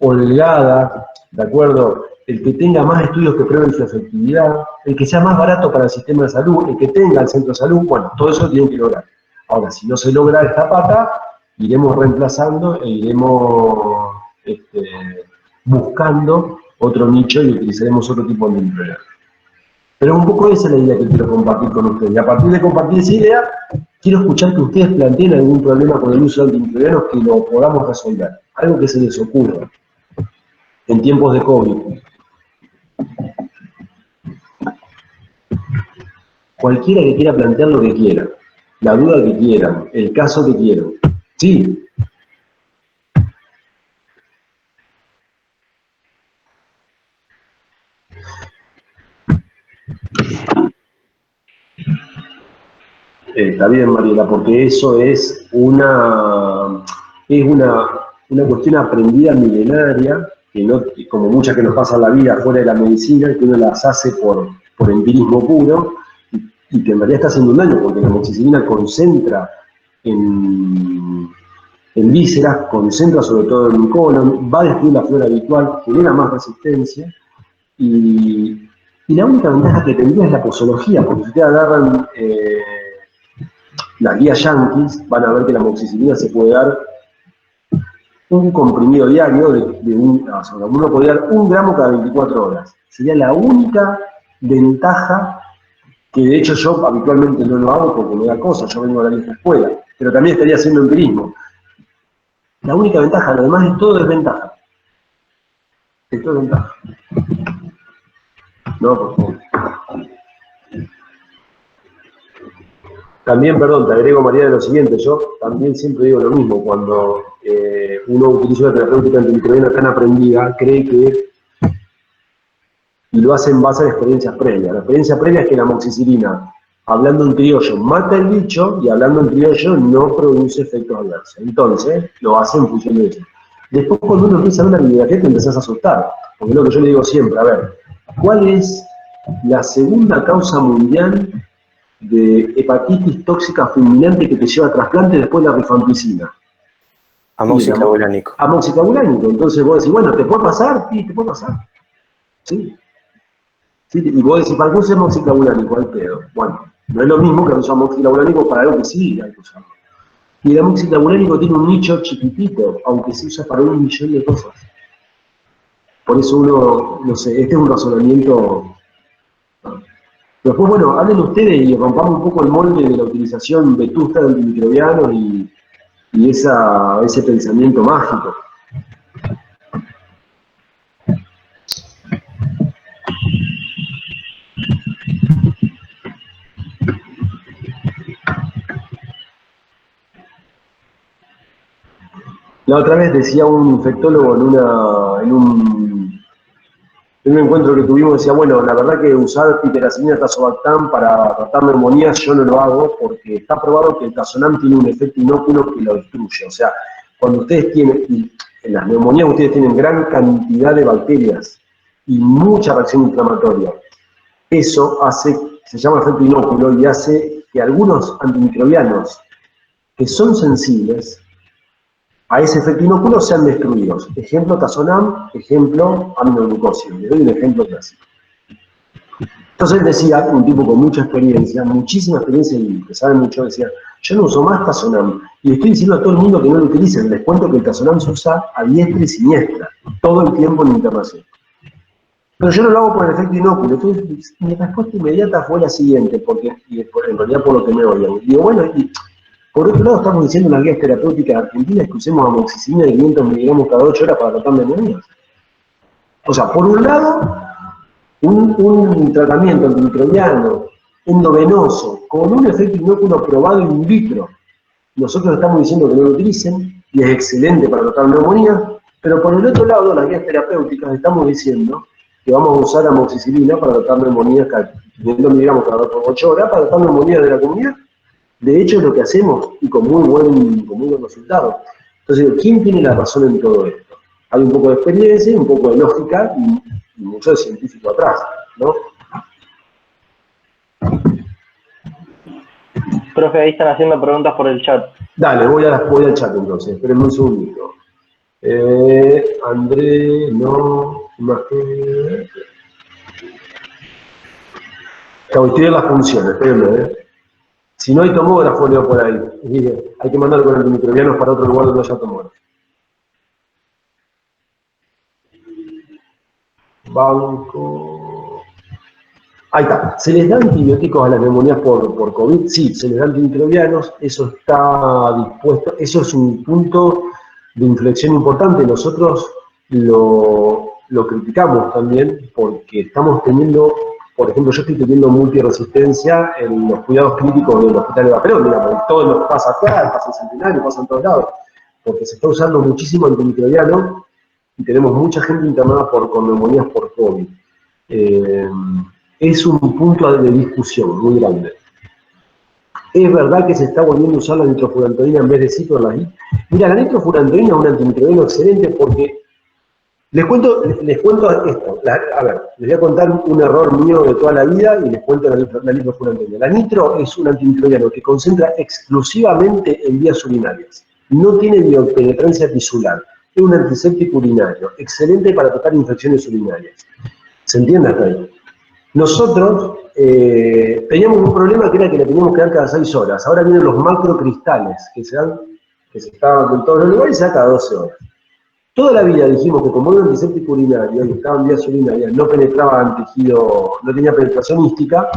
holgada, ¿de acuerdo? El que tenga más estudios que prueben su efectividad, el que sea más barato para el sistema de salud, el que tenga el centro de salud, bueno, todo eso tienen que lograr. Ahora, si no se logra esta pata, iremos reemplazando e iremos buscando otro nicho y utilizaremos otro tipo de antimicrobiano. Pero un poco esa es la idea que quiero compartir con ustedes. Y a partir de compartir esa idea, quiero escuchar que ustedes planteen algún problema con el uso de antimicrobianos que lo podamos resolver. Algo que se les ocurra en tiempos de COVID. Cualquiera que quiera plantear lo que quiera, la duda que quieran, el caso que quieran. Sí. Está bien, Mariela, porque eso es una cuestión aprendida milenaria, que no, como muchas que nos pasan en la vida fuera de la medicina, que uno las hace por empirismo puro, y que en realidad está haciendo un daño, porque la amoxicilina concentra en vísceras, concentra sobre todo en el colon, va a destruir la flora habitual, genera más resistencia, y la única ventaja que tendría es la posología, porque si ustedes agarran las guías yanquis, van a ver que la amoxicilina se puede dar un comprimido diario, o sea, uno podría dar 1 gramo cada 24 horas. Sería la única ventaja, que de hecho yo habitualmente no lo hago porque me da cosa, yo vengo a la vieja escuela, pero también estaría haciendo empirismo. La única ventaja, lo demás es todo desventaja. Es todo ventaja. No, por favor. También, perdón, te agrego, María, de lo siguiente, yo también siempre digo lo mismo, cuando uno utiliza una terapéutica antimicrobiana tan aprendida, cree que, y lo hace en base a experiencias previas. La experiencia previa es que la amoxicilina, hablando en criollo, mata el bicho, y hablando en criollo no produce efectos adversos. Entonces, lo hace en función de eso. Después, cuando uno empieza a ver la bibliografía, te empezás a asustar, porque es lo que yo le digo siempre, a ver, ¿cuál es la segunda causa mundial de hepatitis tóxica fulminante que te lleva a trasplante después de la rifampicina? Amoxiclavulánico. Amoxiclavulánico. Entonces vos decís, bueno, ¿te puede pasar? Sí, te puede pasar. Sí. Sí, y vos decís, ¿para qué usar amoxiclavulánico? Al pedo. Bueno, no es lo mismo que usar amoxiclavulánico para algo que sí hay que usarlo. Y el amoxiclavulánico tiene un nicho chiquitito, aunque se usa para 1 millón de cosas. Por eso uno, no sé, este es un razonamiento. Después, bueno, hablen ustedes y rompamos un poco el molde de la utilización vetusta de antimicrobianos y ese pensamiento mágico. La otra vez decía un infectólogo en un encuentro que tuvimos, decía, bueno, la verdad que usar piperacilina tazobactam para tratar neumonías yo no lo hago porque está probado que el tazonam tiene un efecto inóculo que lo destruye. O sea, cuando ustedes tienen, en las neumonías ustedes tienen gran cantidad de bacterias y mucha reacción inflamatoria. Eso hace, se llama efecto inóculo y hace que algunos antimicrobianos que son sensibles a ese efecto inóculo sean destruidos. Ejemplo tazonam, ejemplo aminoglucosio. Les doy un ejemplo clásico. Entonces decía, un tipo con mucha experiencia, muchísima experiencia y que sabe mucho, decía, yo no uso más tazonam. Y estoy diciendo a todo el mundo que no lo utilicen. Les cuento que el tazonam se usa a diestra y siniestra, todo el tiempo en internación. Pero yo no lo hago por el efecto inóculo. Entonces, mi respuesta inmediata fue la siguiente, porque en realidad por lo que me oían. Digo, bueno, y por otro lado estamos diciendo en las guías terapéuticas argentinas que usemos amoxicilina de 500 miligramos cada 8 horas para tratar neumonías. O sea, por un lado, un tratamiento antimicrobiano endovenoso con un efecto inóculo probado in vitro. Nosotros estamos diciendo que no lo utilicen y es excelente para tratar neumonías, pero por el otro lado, las guías terapéuticas estamos diciendo que vamos a usar amoxicilina para tratar neumonías cada 500 miligramos cada 8 horas para tratar neumonías de la comunidad. De hecho, es lo que hacemos y con muy buen resultado. Entonces, ¿quién tiene la razón en todo esto? Hay un poco de experiencia, un poco de lógica y mucho de científico atrás, ¿no? Profe, ahí están haciendo preguntas por el chat. Dale, voy al chat entonces, espérenme un segundito. André, no, más que... Estoy en las funciones, espérenme, Si no hay tomógrafo, leo por ahí. Hay que mandarlo con antimicrobianos para otro lugar donde haya tomógrafo. Banco. Ahí está. ¿Se les da antibióticos a las neumonías por COVID? Sí, se les da antimicrobianos, eso está dispuesto, eso es un punto de inflexión importante. Nosotros lo criticamos también porque estamos teniendo, por ejemplo, yo estoy teniendo multiresistencia en los cuidados críticos del Hospital de Vaperón, digamos, todo lo que pasa acá, pasa en Centenario, pasa en todos lados, porque se está usando muchísimo antimicrobiano y tenemos mucha gente internada con neumonías por COVID. Es un punto de discusión muy grande. ¿Es verdad que se está volviendo a usar la nitrofurantoína en vez de ciprofloxacin? Mira, la nitrofurantoína es un antimicrobiano excelente porque les cuento esto. A ver, les voy a contar un error mío de toda la vida y les cuento la nitrofurantoína. La nitro es un antimicrobiano que concentra exclusivamente en vías urinarias. No tiene biopenetrancia tisular. Es un antiséptico urinario, excelente para tratar infecciones urinarias. ¿Se entiende hasta ahí? Nosotros teníamos un problema que era que le teníamos que dar cada 6 horas. Ahora vienen los macrocristales que se estaban en todos los lugares y se da cada 12 horas. Toda la vida dijimos que como era un antiséptico urinario y estaba en vías urinarias, no penetraba en tejido, no tenía penetración ística,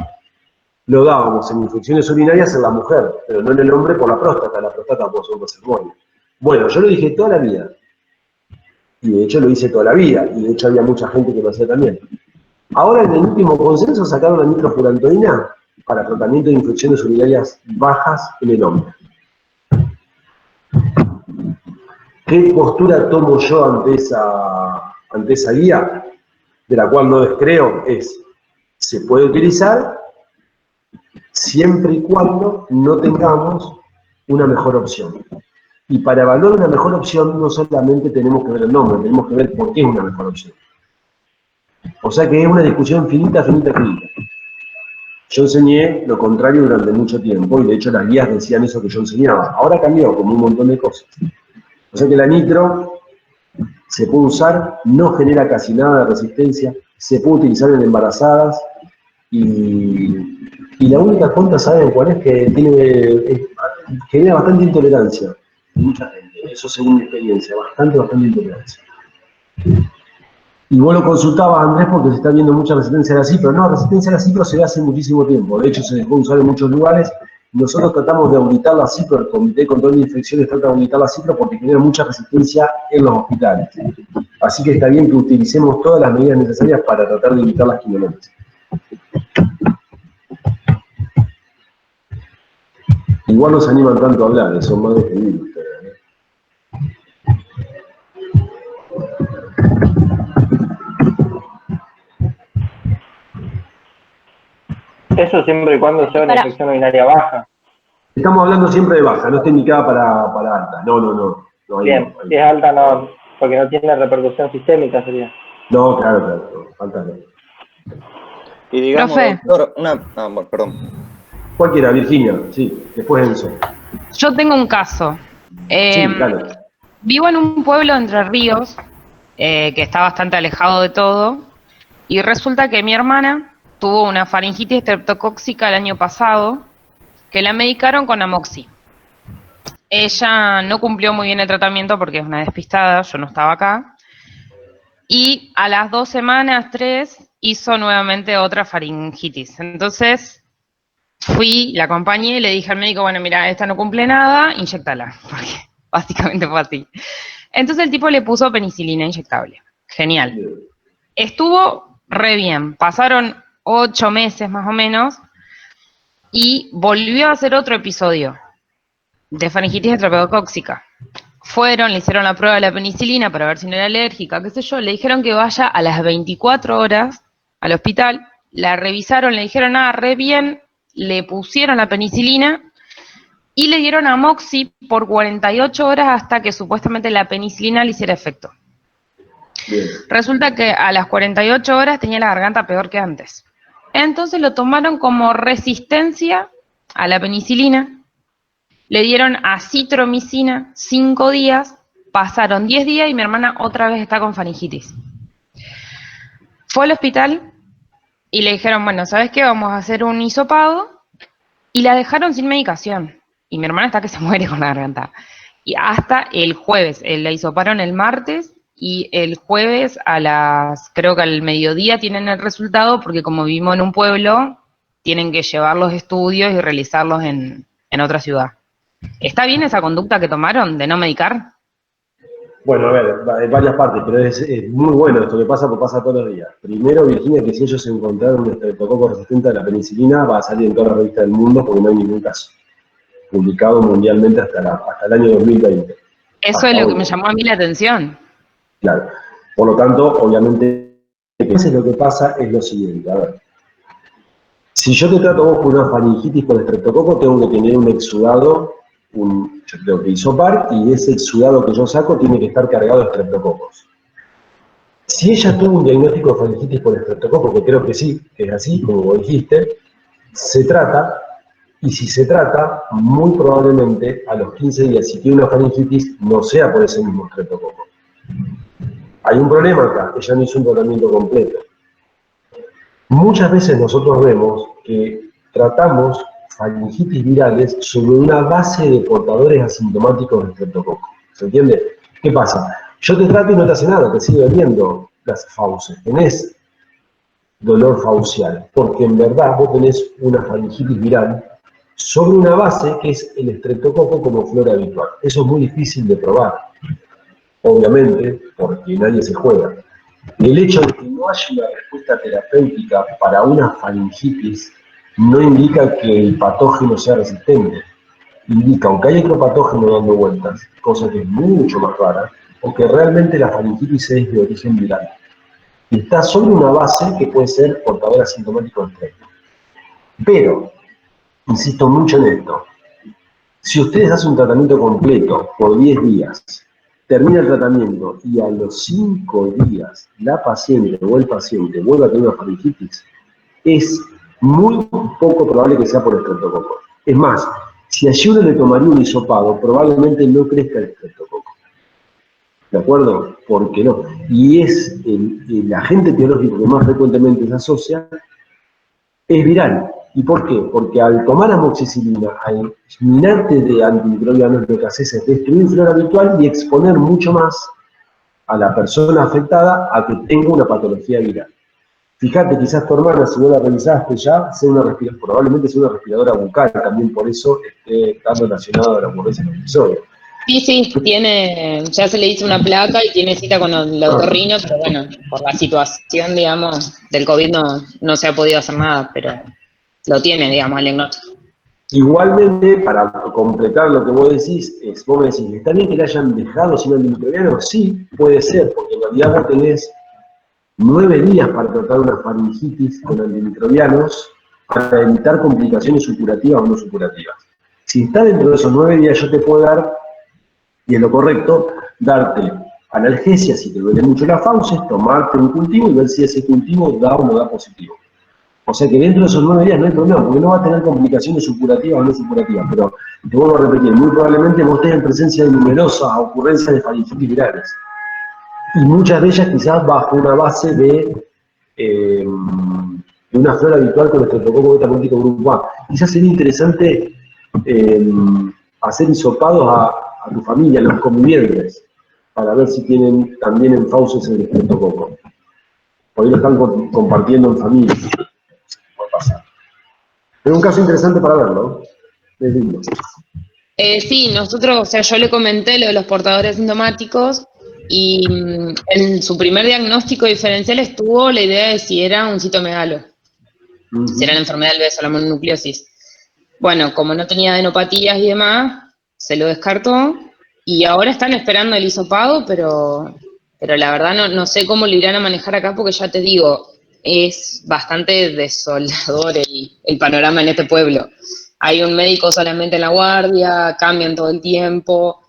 lo dábamos en infecciones urinarias en la mujer, pero no en el hombre por la próstata puede ser un reservorio. Bueno, yo lo dije toda la vida. Y de hecho lo hice toda la vida, y de hecho había mucha gente que lo hacía también. Ahora en el último consenso sacaron la nitrofurantoína para tratamiento de infecciones urinarias bajas en el hombre. ¿Qué postura tomo yo ante esa guía? De la cual no descreo, se puede utilizar siempre y cuando no tengamos una mejor opción. Y para evaluar una mejor opción no solamente tenemos que ver el nombre, tenemos que ver por qué es una mejor opción. O sea que es una discusión finita. Yo enseñé lo contrario durante mucho tiempo y de hecho las guías decían eso que yo enseñaba. Ahora cambió como un montón de cosas. O sea que la nitro se puede usar, no genera casi nada de resistencia, se puede utilizar en embarazadas y la única contra, ¿saben cuál es? Que genera bastante intolerancia en mucha gente. Eso según mi experiencia, bastante intolerancia. Y vos lo consultabas, Andrés, porque se está viendo mucha resistencia a la cipro. No, resistencia a la cipro se ve hace muchísimo tiempo. De hecho, se dejó usar en muchos lugares. Nosotros tratamos de auditar la cipro, el Comité de Control de Infecciones trata de auditar la cipro porque genera mucha resistencia en los hospitales. Así que está bien que utilicemos todas las medidas necesarias para tratar de evitar las quimioneras. Igual nos animan tanto a hablar, son más defendidos ustedes. Eso siempre y cuando sea una infección urinaria baja. Estamos hablando siempre de baja, no está indicada para alta. No. Bien, si es alta no, porque no tiene repercusión sistémica sería. No, claro, falta no. Y digamos, Profe. doctor, perdón. Cualquiera, Virginia, sí, después Enzo. Yo tengo un caso. Sí, dale. Vivo en un pueblo de Entre Ríos, que está bastante alejado de todo, y resulta que mi hermana tuvo una faringitis estreptocóxica el año pasado, que la medicaron con Amoxi. Ella no cumplió muy bien el tratamiento porque es una despistada, yo no estaba acá, y a las 2 semanas, 3, hizo nuevamente otra faringitis. Entonces fui, la acompañé y le dije al médico, bueno, mira, esta no cumple nada, inyéctala, porque básicamente fue así. Entonces el tipo le puso penicilina inyectable. Genial. Estuvo re bien. Pasaron 8 meses más o menos y volvió a hacer otro episodio de faringitis estreptocóxica. Fueron, le hicieron la prueba de la penicilina para ver si no era alérgica, qué sé yo, le dijeron que vaya a las 24 horas al hospital, la revisaron, le dijeron, re bien, le pusieron la penicilina y le dieron Amoxi por 48 horas hasta que supuestamente la penicilina le hiciera efecto. Bien. Resulta que a las 48 horas tenía la garganta peor que antes. Entonces lo tomaron como resistencia a la penicilina, le dieron acitromicina 5 días, pasaron 10 días y mi hermana otra vez está con faringitis. Fue al hospital y le dijeron, bueno, ¿sabes qué? Vamos a hacer un hisopado, y la dejaron sin medicación. Y mi hermana está que se muere con la garganta. Y hasta el jueves, la hisoparon el martes, y el jueves creo que al mediodía tienen el resultado, porque como vivimos en un pueblo, tienen que llevar los estudios y realizarlos en otra ciudad. ¿Está bien esa conducta que tomaron de no medicar? Bueno, a ver, hay varias partes, pero es muy bueno esto que pasa, porque pasa todos los días. Primero, Virginia, que si ellos encontraron un estreptococo resistente a la penicilina, va a salir en todas las revistas del mundo porque no hay ningún caso publicado mundialmente hasta el año 2020. Eso es lo que me llamó a mí la atención. Claro. Por lo tanto, obviamente, lo que pasa es lo siguiente. A ver, si yo te trato vos con una faringitis por estreptococo, tengo que tener un exudado, yo tengo que hisopar, y ese exudado que yo saco tiene que estar cargado de estreptococos. Si ella tuvo un diagnóstico de faringitis por estreptococo, que creo que sí, que es así, como vos dijiste, se trata, y si se trata, muy probablemente a los 15 días, si tiene una faringitis, no sea por ese mismo estreptococo. Hay un problema acá, ella no hizo un tratamiento completo. Muchas veces nosotros vemos que tratamos faringitis virales sobre una base de portadores asintomáticos de estreptococo. ¿Se entiende? ¿Qué pasa? Yo te trato y no te hace nada, te sigue doliendo las fauces. Tenés dolor faucial, porque en verdad vos tenés una faringitis viral sobre una base que es el estreptococo como flora habitual. Eso es muy difícil de probar, obviamente, porque nadie se juega. El hecho de que no haya una respuesta terapéutica para una faringitis no indica que el patógeno sea resistente. Indica, aunque hay otro patógeno dando vueltas, cosa que es mucho más rara, o que realmente la faringitis es de origen viral. Y está sobre una base que puede ser portadora asintomático de estrepto. Pero, insisto mucho en esto, si ustedes hacen un tratamiento completo por 10 días, termina el tratamiento y a los 5 días la paciente o el paciente vuelve a tener una faringitis, es muy poco probable que sea por estreptococo. Es más, si allí uno le tomaría un hisopado, probablemente no crezca el estreptococo. ¿De acuerdo? ¿Por qué no? Y es el agente etiológico que más frecuentemente se asocia, es viral. ¿Y por qué? Porque al tomar amoxicilina, al minarte de antimicrobianos, lo que haces es destruir flora habitual y exponer mucho más a la persona afectada a que tenga una patología viral. Fíjate, quizás tu hermana, si no la revisaste ya, probablemente sea una respiradora bucal, también por eso esté tan relacionada a la ocurrencia del episodio. Sí, ya se le hizo una placa y tiene cita con el otorrino, pero bueno, por la situación, digamos, del COVID no se ha podido hacer nada, pero lo tiene, digamos, el diagnóstico. Igualmente, para completar lo que vos decís, vos me decís, ¿está bien que le hayan dejado sin antimicrobiano? Sí, puede ser, porque en realidad vos tenés 9 días para tratar una faringitis con antimicrobianos para evitar complicaciones supurativas o no supurativas. Si está dentro de esos 9 días, yo te puedo dar, y es lo correcto, darte analgesia si te duele mucho la fauces, tomarte un cultivo y ver si ese cultivo da o no da positivo. O sea que dentro de esos 9 días no hay problema, porque no va a tener complicaciones supurativas o no supurativas, pero te vuelvo a repetir, muy probablemente vos estés en presencia de numerosas ocurrencias de faringitis virales. Y muchas de ellas quizás bajo una base de una flora habitual con estreptococo beta político grupo A. Quizás sería interesante hacer hisopados a tu familia, a los convivientes, para ver si tienen también en fauces el estreptococo. Por ahí lo están compartiendo en familia. Puede pasar. Es un caso interesante para verlo. Es lindo. Sí, nosotros, yo le comenté lo de los portadores sintomáticos y en su primer diagnóstico diferencial estuvo la idea de si era un citomegalo, si era la enfermedad del beso, la mononucleosis. Bueno, como no tenía adenopatías y demás, se lo descartó y ahora están esperando el hisopado, pero la verdad no sé cómo lo irán a manejar acá porque ya te digo, es bastante desolador el panorama en este pueblo. Hay un médico solamente en la guardia, cambian todo el tiempo,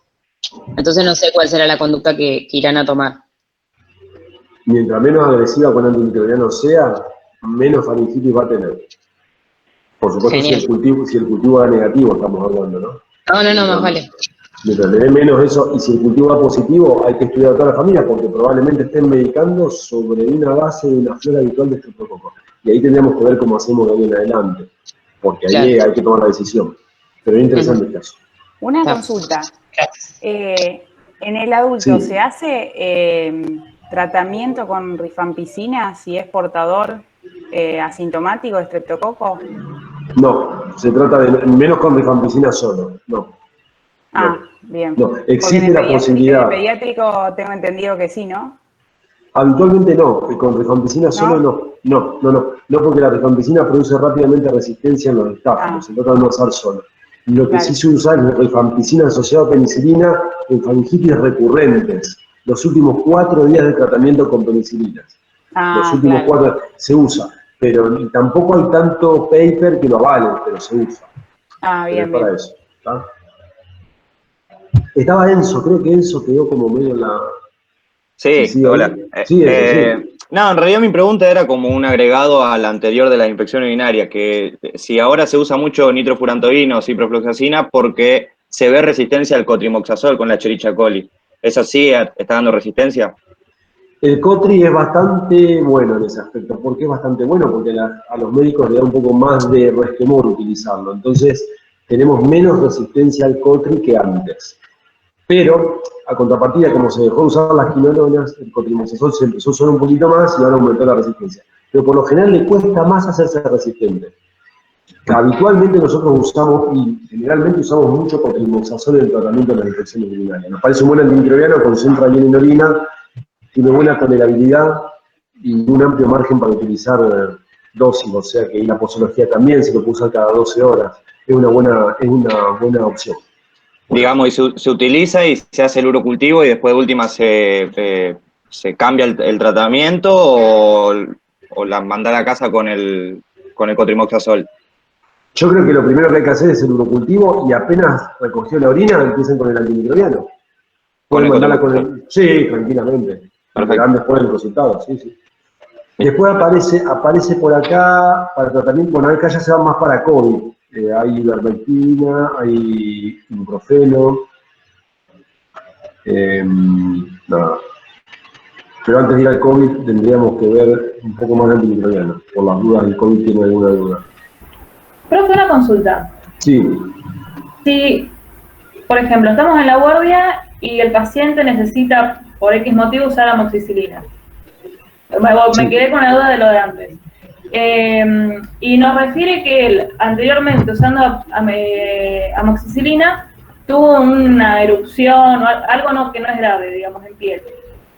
entonces no sé cuál será la conducta que irán a tomar. Mientras menos agresiva con antimicrobiano sea, menos faringitis va a tener. Por supuesto, si el cultivo da negativo, estamos hablando, ¿no? No, más vale. Mientras le dé menos eso, y si el cultivo da positivo, hay que estudiar a toda la familia, porque probablemente estén medicando sobre una base de una flora habitual de estreptococo. Y ahí tendríamos que ver cómo hacemos de ahí en adelante, porque ahí hay que tomar la decisión. Pero es interesante el caso. Una consulta. En el adulto, Sí. ¿se hace tratamiento con rifampicina si es portador asintomático de estreptococo? No, se trata de menos con rifampicina solo, no. Ah, bien. No, Porque existe en la el posibilidad. pediátrico tengo entendido que sí, ¿no? Habitualmente no, con rifampicina solo no, porque la rifampicina produce rápidamente resistencia en los estáfilos, se trata de no usar solo. Lo que Claro. sí se usa es rifampicina asociada a penicilina en faringitis recurrentes, los últimos 4 días de tratamiento con penicilinas. Los últimos 4 se usa, pero tampoco hay tanto paper que lo avale, pero se usa. Ah, Pero bien, es para bien. eso. ¿Está? Estaba Enzo, creo que Enzo quedó como medio en la... Sí, hola. Sí, Enzo, sí. No, en realidad mi pregunta era como un agregado a la anterior de la infección urinaria, que si ahora se usa mucho nitrofurantoína o ciprofloxacina porque se ve resistencia al cotrimoxazol con la Escherichia coli. ¿Es así? ¿Está dando resistencia? El Cotri es bastante bueno en ese aspecto. ¿Por qué es bastante bueno? Porque a los médicos le da un poco más de resquemor utilizarlo. Entonces, tenemos menos resistencia al Cotri que antes. Pero, a contrapartida, como se dejó de usar las quinolonas, el cotrimoxazol se empezó a usar un poquito más y ahora aumentó la resistencia. Pero por lo general le cuesta más hacerse resistente. Habitualmente nosotros usamos, y generalmente usamos mucho cotrimoxazol en el tratamiento de las infecciones urinarias. Nos parece un buen antimicrobiano, concentra bien en orina, tiene buena tolerabilidad y un amplio margen para utilizar dosis, o sea que la posología también se lo puede usar cada 12 horas. Es una buena opción. Digamos, y se utiliza y se hace el urocultivo y después de última se cambia el tratamiento o la mandar a casa con el cotrimoxazol. Yo creo que lo primero que hay que hacer es el urocultivo y apenas recogió la orina, empiecen con el antimicrobiano. Pueden mandarla con el... Sí, tranquilamente. Verán después el resultado, sí. Después aparece por acá, para tratamiento, bueno, acá ya se va más para COVID. Hay ivermectina, hay ibuprofeno, nada. Pero antes de ir al COVID tendríamos que ver un poco más de antimicrobiano, por las dudas, el COVID tiene alguna duda. Profe, una consulta. Sí, Si, por ejemplo, estamos en la guardia y el paciente necesita, por X motivo, usar amoxicilina. Me quedé con la duda de lo de antes. Y nos refiere que él, anteriormente, usando amoxicilina, tuvo una erupción o algo que no es grave, digamos, en piel.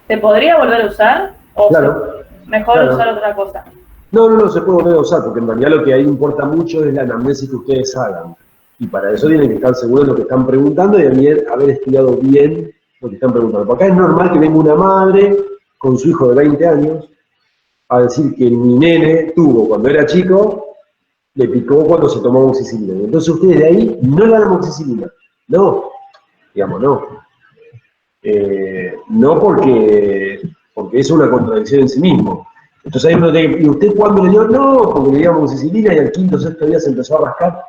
¿Se podría volver a usar? ¿O mejor usar otra cosa? No, se puede volver a usar, porque en realidad lo que ahí importa mucho es la anamnesis que ustedes hagan. Y para eso tienen que estar seguros de lo que están preguntando y haber estudiado bien lo que están preguntando. Porque acá es normal que venga una madre con su hijo de 20 años a decir que mi nene tuvo, cuando era chico, le picó cuando se tomó amoxicilina. Entonces ustedes de ahí no le dan amoxicilina. No, digamos, no. No porque es una contradicción en sí mismo. Entonces ahí uno tiene que, ¿y usted cuándo le dio? No, porque le dio amoxicilina y al quinto o sexto día se empezó a rascar.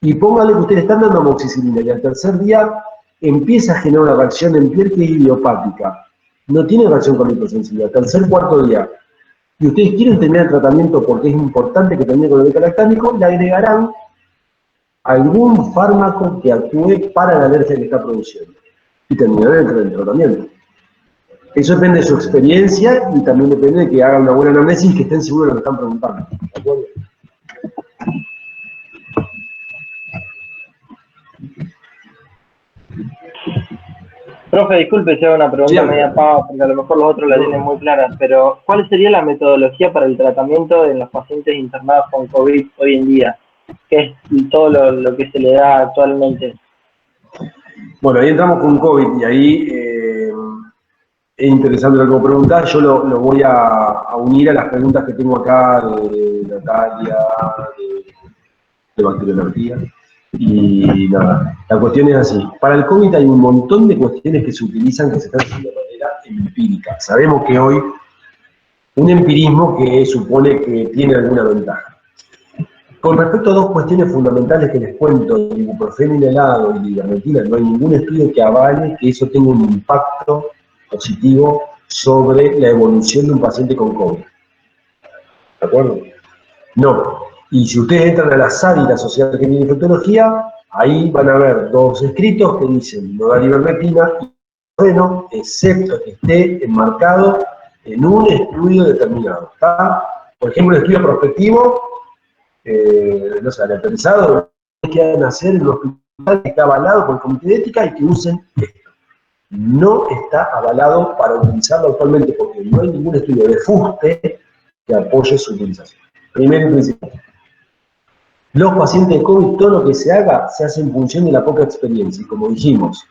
Y póngale que ustedes están dando amoxicilina y al tercer día empieza a generar una reacción en piel que es idiopática. No tiene reacción con la hipersensibilidad. Tercer, cuarto día. Y ustedes quieren terminar el tratamiento porque es importante que termine con el beta-lactámico, le agregarán algún fármaco que actúe para la alergia que está produciendo. Y terminarán el tratamiento. Eso depende de su experiencia y también depende de que hagan una buena anamnesis y que estén seguros de lo que están preguntando. ¿De acuerdo? Profe, disculpe si hago una pregunta media pava, porque a lo mejor los otros la tienen muy clara, pero ¿cuál sería la metodología para el tratamiento en los pacientes internados con COVID hoy en día? ¿Qué es todo lo que se le da actualmente? Bueno, ahí entramos con COVID y ahí es interesante lo que vos preguntás. Yo lo voy a unir a las preguntas que tengo acá de Natalia, de bacteriología. Y nada, la cuestión es así. Para el COVID hay un montón de cuestiones que se utilizan que se están haciendo de manera empírica. Sabemos que hoy un empirismo que supone que tiene alguna ventaja. Con respecto a dos cuestiones fundamentales que les cuento, el ibuprofeno inhalado y la ivermectina, no hay ningún estudio que avale que eso tenga un impacto positivo sobre la evolución de un paciente con COVID. ¿De acuerdo? No. Y si ustedes entran a la SAD y la Sociedad Argentina de Infectología, ahí van a ver dos escritos que dicen no dar ivermectina freno, excepto que esté enmarcado en un estudio determinado. ¿Está? Por ejemplo, el estudio prospectivo, no sé, aleatorizado, que deben hacer en un hospital que está avalado por el comité de ética y que usen esto. No está avalado para utilizarlo actualmente porque no hay ningún estudio de fuste que apoye su utilización. Primero y principal. Los pacientes de COVID, todo lo que se haga, se hace en función de la poca experiencia. Y como dijimos,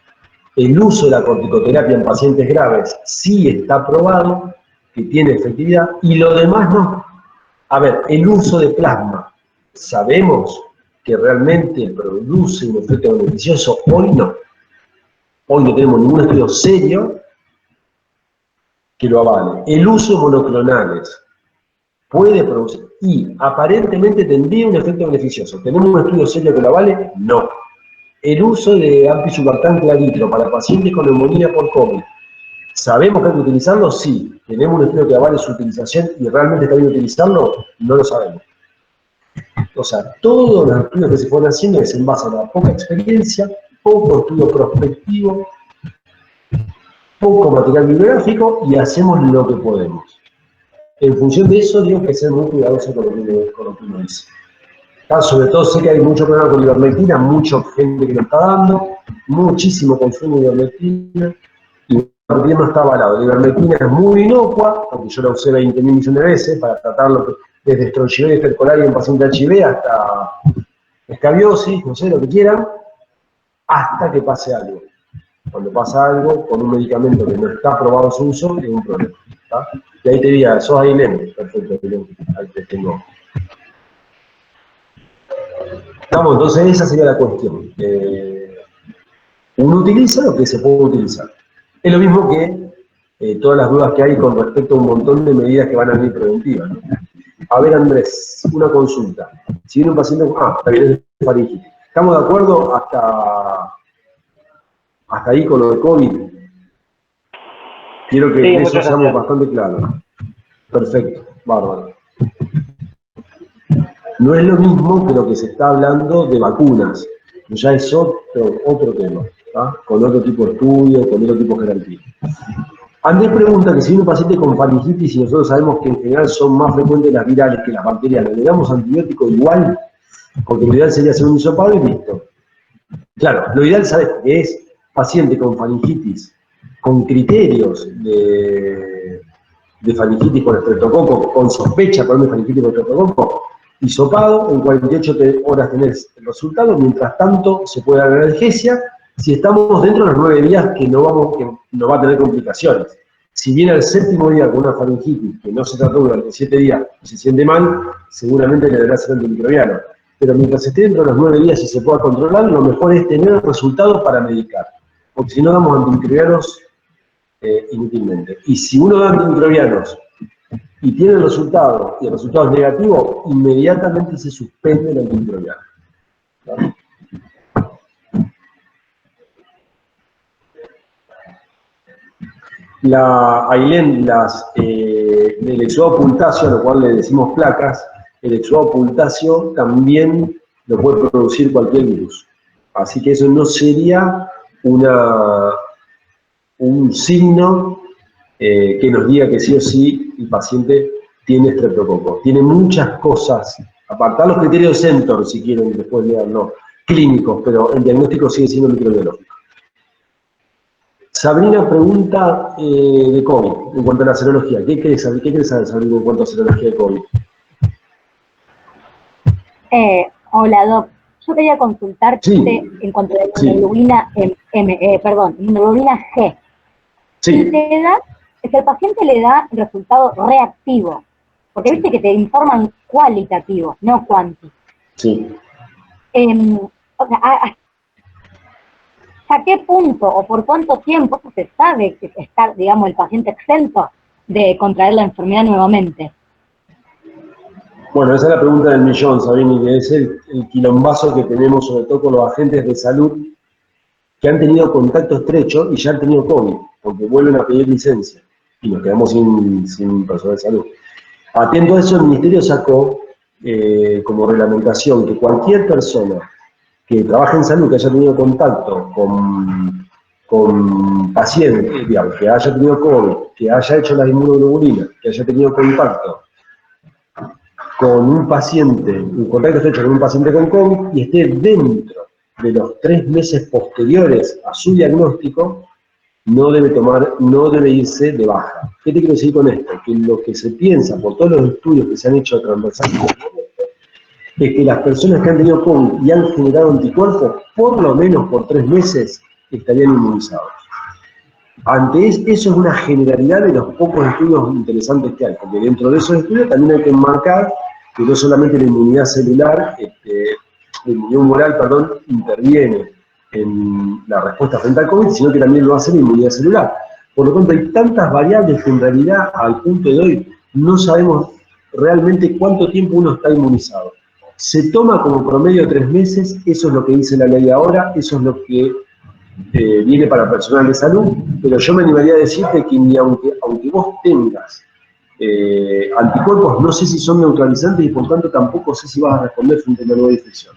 el uso de la corticoterapia en pacientes graves sí está probado, que tiene efectividad, y lo demás no. A ver, el uso de plasma, ¿sabemos que realmente produce un efecto beneficioso? Hoy no. Hoy no tenemos ningún estudio serio que lo avale. El uso de monoclonales puede producir, y aparentemente tendría un efecto beneficioso. ¿Tenemos un estudio serio que lo avale? No. El uso de ampisulbactam claritro para pacientes con neumonía por COVID, ¿sabemos que hay que utilizarlo? Sí. ¿Tenemos un estudio que avale su utilización y realmente está bien utilizarlo? No lo sabemos. O sea, todos los estudios que se fueron haciendo es en base a la poca experiencia, poco estudio prospectivo, poco material bibliográfico y hacemos lo que podemos. En función de eso, digo que hay que ser muy cuidadoso con lo que uno dice. Sobre todo sé que hay mucho problema con ivermectina, mucha gente que lo está dando, muchísimo consumo de ivermectina, y la ivermectina no está avalado. La ivermectina es muy inocua, porque yo la usé 20.000 millones de veces para tratarlo desde estronchilosis estercolaria en paciente HIV hasta escabiosis, no sé, lo que quieran, hasta que pase algo. Cuando pasa algo, con un medicamento que no está aprobado su uso, es un problema. ¿Está? Y ahí te diría, sos Ailén, perfecto, ahí te tengo. Vamos, entonces esa sería la cuestión. Uno utiliza lo que se puede utilizar. Es lo mismo que todas las dudas que hay con respecto a un montón de medidas que van a venir preventivas, ¿no? A ver, Andrés, una consulta. Si viene un paciente, está bien, es faringitis. ¿Estamos de acuerdo hasta ahí con lo de COVID? Quiero que Sí, eso seamos bastante claros. Perfecto, bárbaro. No es lo mismo que lo que se está hablando de vacunas, que ya es otro tema, ¿tá? Con otro tipo de estudio, con otro tipo de jerarquía. Andrés pregunta que si viene un paciente con faringitis y nosotros sabemos que en general son más frecuentes las virales que las bacterianas, ¿le damos antibiótico igual? Porque lo ideal sería hacer un hisopado y listo. Claro, lo ideal, ¿sabes qué es? Paciente con faringitis, con criterios de faringitis con estreptococo, con sospecha por faringitis con estreptococo, hisopado, en 48 horas tenés el resultado, mientras tanto se puede dar la analgesia, si estamos dentro de los 9 días que no va a tener complicaciones. Si viene al 7º día con una faringitis que no se trató durante 7 días y se siente mal, seguramente le deberá ser antimicrobiano. Pero mientras esté dentro de los 9 días y se pueda controlar, lo mejor es tener el resultado para medicar. Porque si no damos antimicrobianos inútilmente. Y si uno da antimicrobianos y tiene el resultado, y el resultado es negativo, inmediatamente se suspende el antimicrobiano. ¿Vale? Ailén, el exudado pultáceo, a lo cual le decimos placas, el exudado pultáceo también lo puede producir cualquier virus. Así que eso no sería un signo que nos diga que sí o sí el paciente tiene estreptococo. Tiene muchas cosas, apartar los criterios de Centor, si quieren después leerlo, clínicos, pero el diagnóstico sigue siendo microbiológico. Sabrina pregunta de COVID, en cuanto a la serología. ¿Qué querés saber, Sabrina, en cuanto a serología de COVID? Hola, Doc. Yo quería consultarte en cuanto a la inmunoglobulina, inmunoglobulina G. Sí. Si el paciente le da resultado reactivo, porque viste que te informan cualitativo, no cuanti. Sí. O sea, ¿hasta qué punto o por cuánto tiempo se sabe que está, digamos, el paciente exento de contraer la enfermedad nuevamente? Bueno, esa es la pregunta del millón, Sabini, que es el quilombazo que tenemos sobre todo con los agentes de salud que han tenido contacto estrecho y ya han tenido COVID, porque vuelven a pedir licencia y nos quedamos sin personal de salud. Atento a eso, el Ministerio sacó como reglamentación que cualquier persona que trabaje en salud, que haya tenido contacto con con pacientes, digamos, que haya tenido COVID, que haya hecho la inmunoglobulinas, que haya tenido contacto con un paciente, un contacto estrecho con un paciente con COVID y esté dentro de los 3 meses posteriores a su diagnóstico, no debe irse de baja. ¿Qué te quiero decir con esto? Que lo que se piensa por todos los estudios que se han hecho transversalmente es que las personas que han tenido COVID y han generado anticuerpos, por lo menos por 3 meses, estarían inmunizados. Eso es una generalidad de los pocos estudios interesantes que hay, porque dentro de esos estudios también hay que enmarcar que no solamente la inmunidad celular, la inmunidad humoral, perdón, interviene en la respuesta frente al COVID, sino que también lo hace la inmunidad celular. Por lo tanto, hay tantas variables que en realidad, al punto de hoy, no sabemos realmente cuánto tiempo uno está inmunizado. Se toma como promedio 3 meses, eso es lo que dice la ley ahora, eso es lo que viene para personal de salud, pero yo me animaría a decirte que ni aunque vos tengas anticuerpos, no sé si son neutralizantes y por tanto tampoco sé si vas a responder frente a una nueva infección.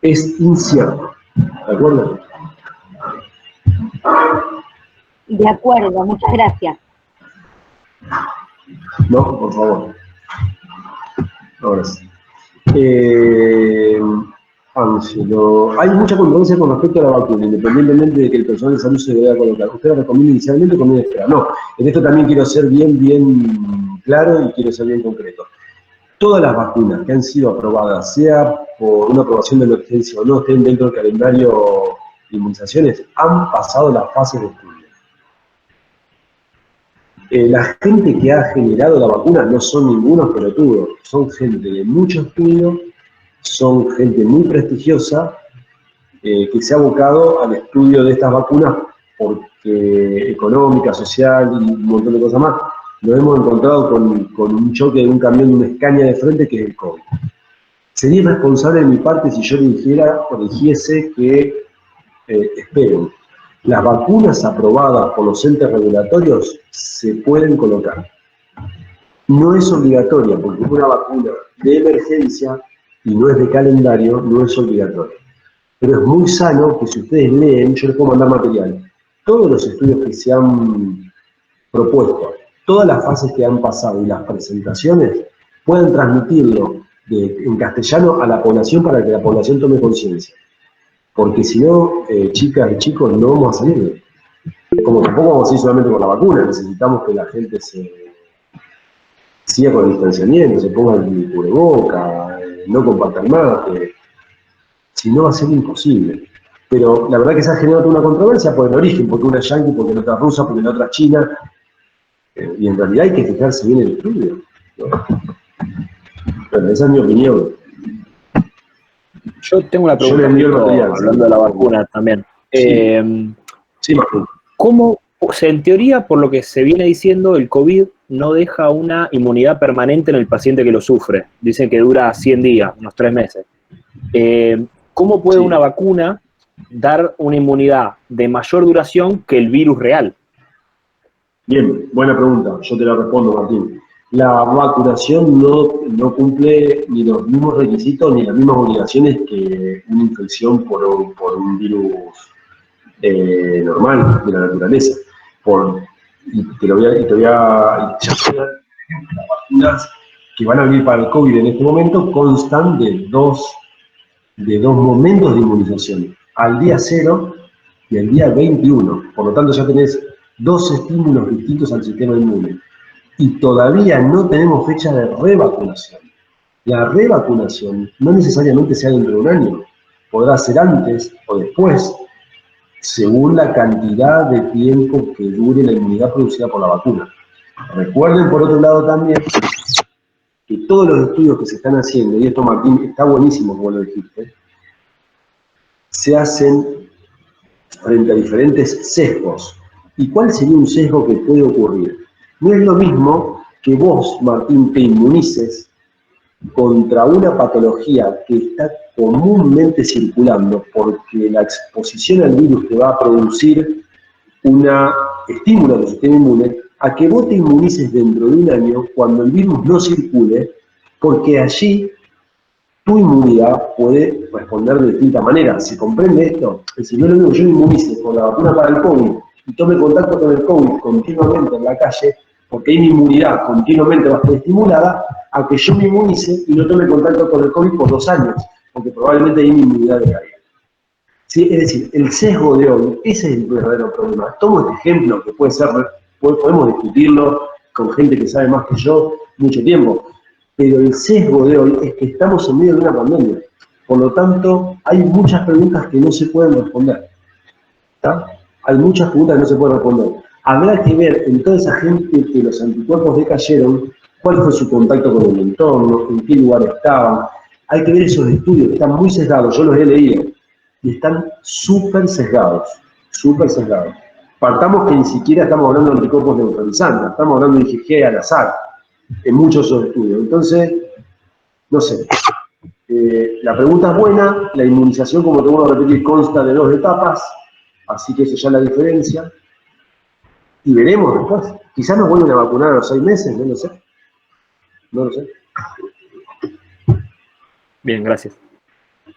Es incierto, ¿de acuerdo? De acuerdo, muchas gracias. No, por favor. Ahora sí. Angelo, hay mucha controversia con respecto a la vacuna, independientemente de que el personal de salud se deba colocar. ¿Usted la recomienda inicialmente o conviene esperar? No, en esto también quiero ser bien claro y quiero ser bien concreto. Todas las vacunas que han sido aprobadas, sea por una aprobación de emergencia o no, estén dentro del calendario de inmunizaciones, han pasado las fases de estudio. La gente que ha generado la vacuna no son ningunos pelotudos, son gente de mucho estudio, son gente muy prestigiosa que se ha abocado al estudio de estas vacunas porque económica, social y un montón de cosas más. Nos hemos encontrado con un choque de un camión de una Scania de frente que es el COVID. Sería irresponsable de mi parte si yo le dijera o dijese que esperen. Las vacunas aprobadas por los entes regulatorios se pueden colocar. No es obligatoria, porque una vacuna de emergencia y no es de calendario, no es obligatoria. Pero es muy sano que si ustedes leen, yo les puedo mandar material, todos los estudios que se han propuesto, todas las fases que han pasado y las presentaciones, puedan transmitirlo en castellano a la población para que la población tome conciencia. Porque si no, chicas y chicos, no vamos a salir. Como tampoco vamos a ir solamente con la vacuna, necesitamos que la gente se siga con el distanciamiento, se ponga el cubreboca, no compartan más, que si no va a ser imposible. Pero la verdad que se ha generado una controversia por el origen, porque una es yanqui, porque la otra es rusa, porque la otra es china, y en realidad hay que fijarse bien en el estudio, ¿no? Bueno, esa es mi opinión. Yo tengo una pregunta hablando de la vacuna también. Sí, Martín. ¿Cómo, o sea, en teoría, por lo que se viene diciendo, el COVID no deja una inmunidad permanente en el paciente que lo sufre? Dicen que dura 100 días, unos 3 meses. ¿Cómo puede una vacuna dar una inmunidad de mayor duración que el virus real? Bien, buena pregunta. Yo te la respondo, Martín. La vacunación no cumple ni los mismos requisitos ni las mismas obligaciones que una infección por un virus normal, de la naturaleza. Las vacunas que van a venir para el COVID en este momento constan de dos momentos de inmunización, al día 0 y al día 21. Por lo tanto, ya tenés 2 estímulos distintos al sistema inmune. Y todavía no tenemos fecha de revacunación. La revacunación no necesariamente sea dentro de un año, podrá ser antes o después, según la cantidad de tiempo que dure la inmunidad producida por la vacuna. Recuerden, por otro lado, también que todos los estudios que se están haciendo, y esto, Martín, está buenísimo como lo dijiste, se hacen frente a diferentes sesgos. ¿Y cuál sería un sesgo que puede ocurrir? No es lo mismo que vos, Martín, te inmunices contra una patología que está comúnmente circulando, porque la exposición al virus te va a producir un estímulo del sistema inmune, a que vos te inmunices dentro de un año cuando el virus no circule, porque allí tu inmunidad puede responder de distinta manera. ¿Se comprende esto? Es decir, no es lo mismo que yo me inmunice con la vacuna para el COVID y tome contacto con el COVID continuamente en la calle, porque ahí mi inmunidad continuamente va a estar estimulada, a que yo me inmunice y no tome contacto con el COVID por 2 años, porque probablemente ahí mi inmunidad decaiga. Sí, es decir, el sesgo de hoy, ese es el verdadero problema. Tomo este ejemplo que puede ser, podemos discutirlo con gente que sabe más que yo mucho tiempo, pero el sesgo de hoy es que estamos en medio de una pandemia. Por lo tanto, hay muchas preguntas que no se pueden responder. ¿Está? Hay muchas preguntas que no se pueden responder. Habrá que ver en toda esa gente que los anticuerpos decayeron, cuál fue su contacto con el entorno, en qué lugar estaban. Hay que ver esos estudios que están muy sesgados, yo los he leído, y están súper sesgados, súper sesgados. Partamos que ni siquiera estamos hablando de anticuerpos neutralizantes, estamos hablando de IgG al azar, en muchos de esos estudios. Entonces, no sé, la pregunta es buena, la inmunización, como te vuelvo a repetir, consta de 2 etapas, así que eso ya es la diferencia. Y veremos después. Quizás nos vuelven a vacunar a los 6 meses, no lo sé. No lo sé. Bien, gracias.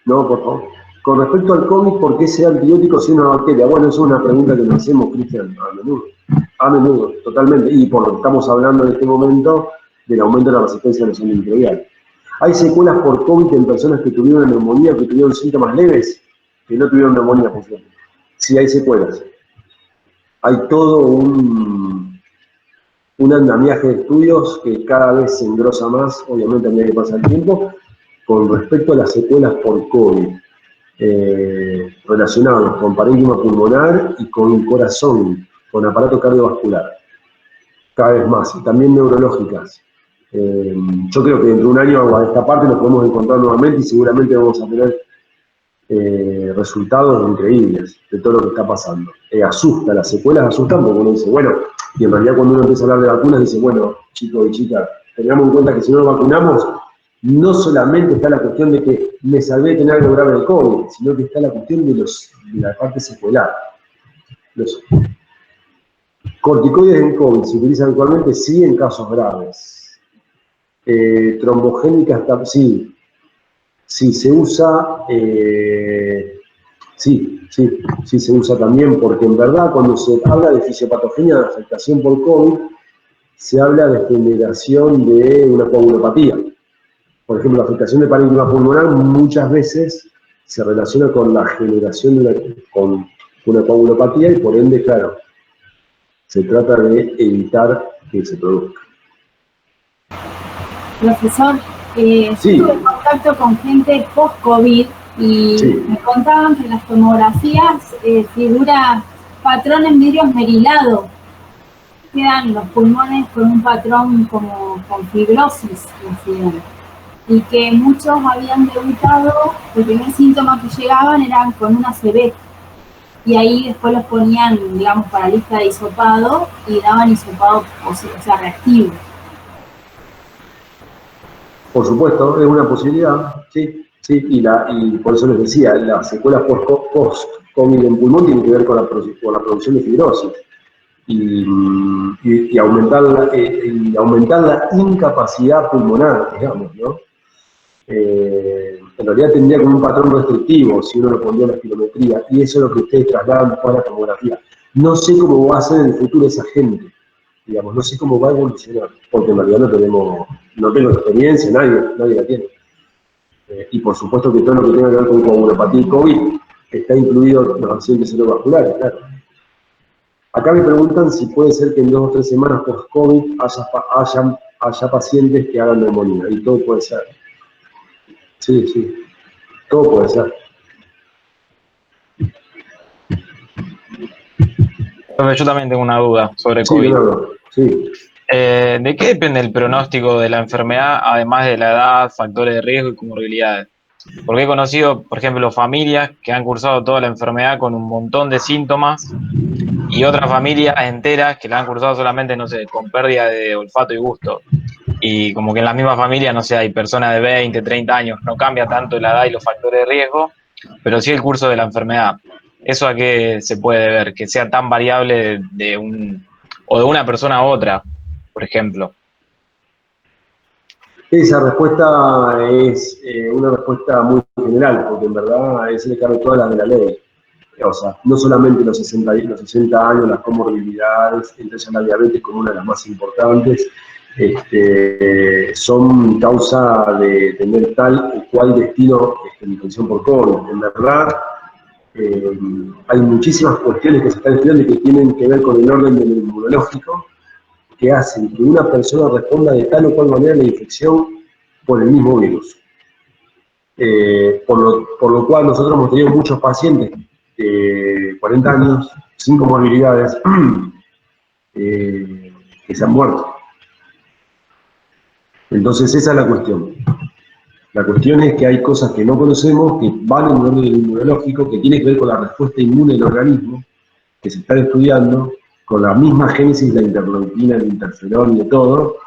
No, por favor. Con respecto al COVID, ¿por qué ese antibiótico si es una bacteria? Bueno, eso es una pregunta que nos hacemos, Cristian, a menudo. A menudo, totalmente. Y por lo que estamos hablando en este momento, del aumento de la resistencia a los antimicrobianos. ¿Hay secuelas por COVID en personas que tuvieron neumonía, que tuvieron síntomas leves, que no tuvieron neumonía, por ejemplo? Sí, hay secuelas. Hay todo un andamiaje de estudios que cada vez se engrosa más, obviamente a medida que pasa el tiempo, con respecto a las secuelas por COVID, relacionados con parénquima pulmonar y con corazón, con aparato cardiovascular, cada vez más, y también neurológicas. Yo creo que dentro de un año a esta parte nos podemos encontrar nuevamente y seguramente vamos a tener resultados increíbles de todo lo que está pasando. Asusta, las secuelas asustan porque uno dice, bueno, y en realidad cuando uno empieza a hablar de vacunas dice, bueno, chicos y chicas, tengamos en cuenta que si no nos vacunamos, no solamente está la cuestión de que me salvé de tener algo grave de COVID, sino que está la cuestión de la parte secular. Los corticoides en COVID se utilizan habitualmente, sí, en casos graves. Trombogénicas, sí. Sí, se usa, sí, se usa también, porque en verdad cuando se habla de fisiopatogenia de afectación por COVID, se habla de generación de una coagulopatía. Por ejemplo, la afectación de parénquima pulmonar muchas veces se relaciona con la generación de una coagulopatía y por ende, claro, se trata de evitar que se produzca. Profesor, sí. Estuve en contacto con gente post-COVID y sí. Me contaban que en las tomografías figura patrón en vidrio esmerilado. Quedan los pulmones con un patrón como con fibrosis, decían. Y que muchos habían debutado, el primer síntoma que llegaban eran con una ACV. Y ahí después los ponían, digamos, para lista de hisopado y daban hisopado, o sea, reactivo. Por supuesto, es una posibilidad, sí, y por eso les decía, las secuelas post-COVID en pulmón tienen que ver con la producción de fibrosis y aumentar la incapacidad pulmonar, digamos, ¿no? En realidad tendría como un patrón restrictivo si uno lo pondría en la espirometría, y eso es lo que ustedes trasladan para la tomografía. No sé cómo va a ser en el futuro esa gente, digamos, no sé cómo va a evolucionar, porque en realidad no tengo experiencia, nadie la tiene. Y por supuesto que todo lo que tenga que ver con coagulopatía y COVID está incluido en los accidentes cerebrovasculares, claro. Acá me preguntan si puede ser que en 2 o 3 semanas post-COVID haya pacientes que hagan neumonía, y todo puede ser. Sí, todo puede ser. Yo también tengo una duda sobre COVID. Claro, sí. ¿De qué depende el pronóstico de la enfermedad, además de la edad, factores de riesgo y comorbilidades? Porque he conocido, por ejemplo, familias que han cursado toda la enfermedad con un montón de síntomas y otras familias enteras que la han cursado solamente, no sé, con pérdida de olfato y gusto. Y como que en las mismas familias, no sé, hay personas de 20, 30 años, no cambia tanto la edad y los factores de riesgo, pero sí el curso de la enfermedad. ¿Eso a qué se puede ver? Que sea tan variable de una persona a otra, por ejemplo. Esa respuesta es una respuesta muy general, porque en verdad se le cabe todas las de la ley. O sea, no solamente los 60 años, las comorbilidades, entre ellas la diabetes como una de las más importantes, son causa de tener tal o cual destino de infección por COVID. En verdad, hay muchísimas cuestiones que se están estudiando y que tienen que ver con el orden del inmunológico, que hacen que una persona responda de tal o cual manera a la infección por el mismo virus. Por lo cual nosotros hemos tenido muchos pacientes de 40 años, sin comorbilidades, que se han muerto. Entonces esa es la cuestión. La cuestión es que hay cosas que no conocemos, que van en el orden inmunológico, que tiene que ver con la respuesta inmune del organismo, que se están estudiando, con la misma génesis, la interleuquina, el interferón y de todo,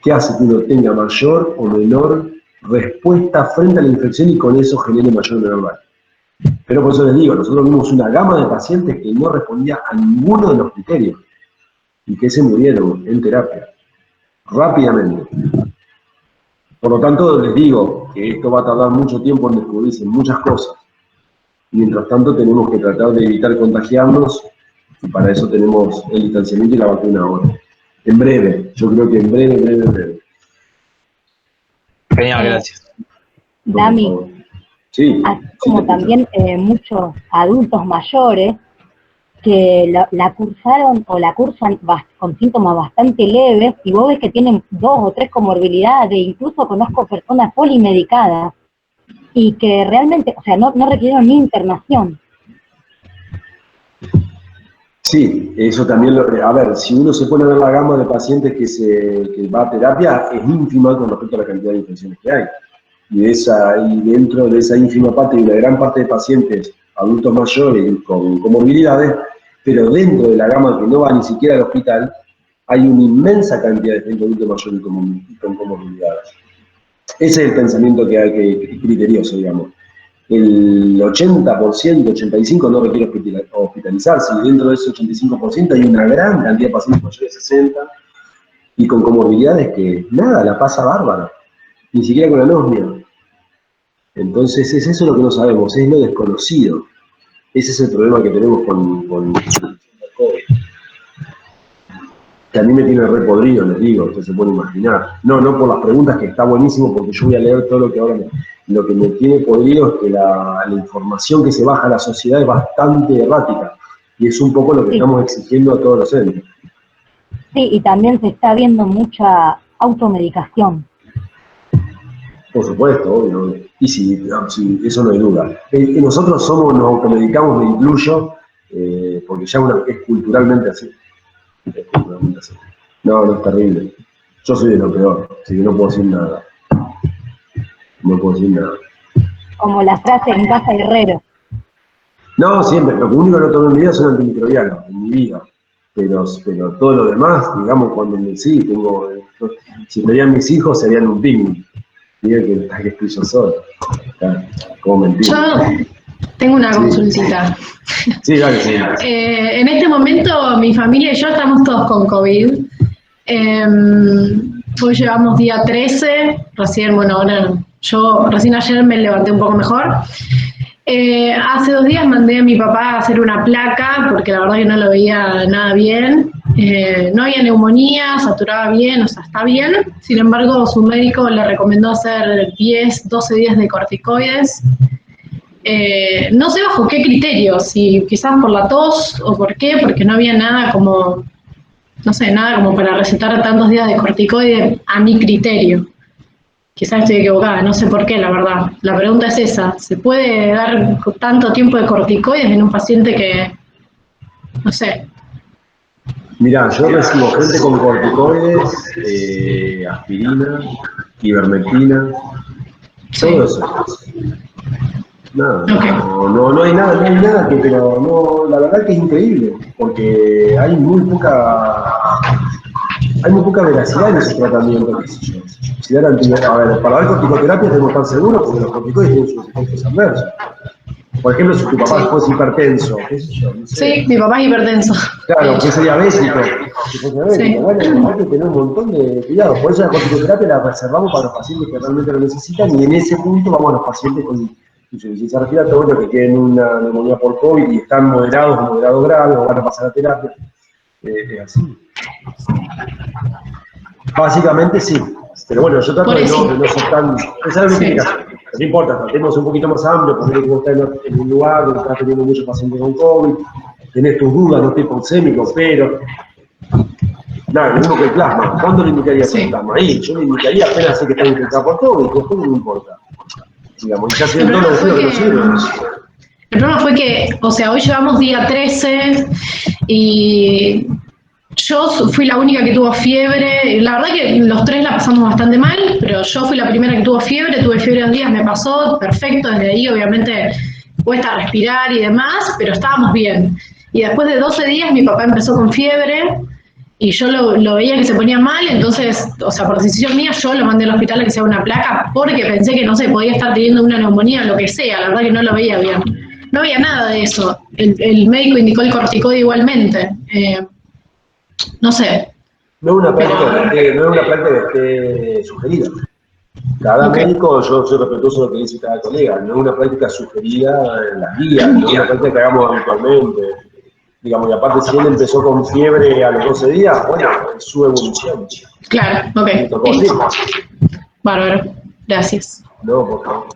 que hace que uno tenga mayor o menor respuesta frente a la infección y con eso genere mayor o menor daño. Pero por eso les digo, nosotros vimos una gama de pacientes que no respondía a ninguno de los criterios y que se murieron en terapia, rápidamente. Por lo tanto, les digo que esto va a tardar mucho tiempo en descubrirse muchas cosas. Mientras tanto, tenemos que tratar de evitar contagiarnos y para eso tenemos el distanciamiento y la vacuna ahora. En breve, yo creo que en breve. Genial, gracias. Dami, sí, como también muchos adultos mayores que la cursaron o la cursan con síntomas bastante leves y vos ves que tienen 2 o 3 comorbilidades, incluso conozco personas polimedicadas y que realmente, o sea, no requirieron ni internación. Sí, eso también, a ver, si uno se pone a ver la gama de pacientes que va a terapia, es ínfima con respecto a la cantidad de infecciones que hay. Y dentro de esa ínfima parte, hay una gran parte de pacientes adultos mayores con comorbilidades, pero dentro de la gama que no va ni siquiera al hospital, hay una inmensa cantidad de gente adultos mayores con comorbilidades. Ese es el pensamiento que hay, que criterioso, digamos. El 80%, 85% no requiere hospitalizarse, y dentro de ese 85% hay una gran cantidad de pacientes mayores de 60 y con comorbilidades que nada, la pasa bárbara, ni siquiera con anosmia. Entonces es eso lo que no sabemos, es lo desconocido. Ese es el problema que tenemos con el COVID. Que a mí me tiene re podrido, les digo, usted se puede imaginar. No por las preguntas, que está buenísimo, porque yo voy a leer todo lo que ahora lo que me tiene podrido es que la información que se baja a la sociedad es bastante errática. Y es un poco lo que estamos exigiendo a todos los entes. Sí, y también se está viendo mucha automedicación. Por supuesto, obvio. Y sí, eso no hay duda. Nosotros nos automedicamos, me incluyo, porque ya es culturalmente así. No es terrible. Yo soy de lo peor, así que no puedo decir nada. No puedo decir nada. Como la frase en Casa Guerrero. No, siempre. Lo único que no tomé en mi vida son antimicrobianos, en mi vida. Pero todo lo demás, digamos, cuando si veían mis hijos, serían un picnic. Diga que estoy yo solo. Como mentira. Yo tengo una consultita. Sí, dale, sí. En este momento mi familia y yo estamos todos con COVID. Hoy llevamos día 13, recién ayer me levanté un poco mejor. Hace 2 días mandé a mi papá a hacer una placa, porque la verdad que no lo veía nada bien. No había neumonía, saturaba bien, o sea, está bien. Sin embargo, su médico le recomendó hacer 10, 12 días de corticoides. No sé bajo qué criterio, si quizás por la tos o por qué, porque no había nada como para recetar tantos días de corticoides a mi criterio. Quizás estoy equivocada, no sé por qué, la verdad. La pregunta es esa, ¿se puede dar tanto tiempo de corticoides en un paciente que, no sé? Mirá, yo recibo gente con corticoides, aspirina, ivermectina, todo eso. Nada, no hay nada que, pero no, la verdad que es increíble, porque hay muy poca veracidad en ese tratamiento, qué sé yo. A ver, para dar corticoterapia tenemos que estar seguros porque los corticoides tienen sus efectos adversos. Por ejemplo, si tu papá fuese hipertenso, qué sé yo, no sé. Sí, mi papá es hipertenso. Claro, que sería diabético. Si fuese diabético, Sí. bueno, hay que tener un montón de cuidados. Por eso la corticoterapia la reservamos para los pacientes que realmente lo necesitan y en ese punto vamos a los pacientes con insuficiencia respiratoria que tienen una neumonía por COVID y están moderados o moderados graves o van a pasar a terapia. Es así. Básicamente sí. Pero bueno, yo trato de no ser tan... Esa es la explicación. No importa, tratemos un poquito más amplio, porque como estás en un lugar donde estás teniendo muchos pacientes con COVID, tenés tus dudas, no estoy pausémico, pero... Nada, lo mismo que el plasma. ¿Cuándo le indicarías el plasma? Ahí, yo le indicaría apenas sé que está infectado por COVID, después no me importa. Digamos, y ya se ven todos los estudios que nos sirven. El problema fue que, o sea, hoy llevamos día 13 y yo fui la única que tuvo fiebre. La verdad que los tres la pasamos bastante mal, pero yo fui la primera que tuve fiebre 2 días, me pasó perfecto. Desde ahí, obviamente, cuesta respirar y demás, pero estábamos bien. Y después de 12 días, mi papá empezó con fiebre y yo lo veía que se ponía mal, entonces, o sea, por decisión mía, yo lo mandé al hospital a que se haga una placa porque pensé que, no sé, podía estar teniendo una neumonía o lo que sea. La verdad que no lo veía bien. No había nada de eso. El médico indicó el corticoide igualmente. No sé. No es una práctica que esté sugerida. Cada médico, yo soy respetuoso de lo que dice cada colega, no es una práctica sugerida en las guías, no es una práctica que hagamos habitualmente. Digamos, y aparte si él empezó con fiebre a los 12 días, bueno, es su evolución. Claro, ok. Bárbaro, gracias. No, por favor.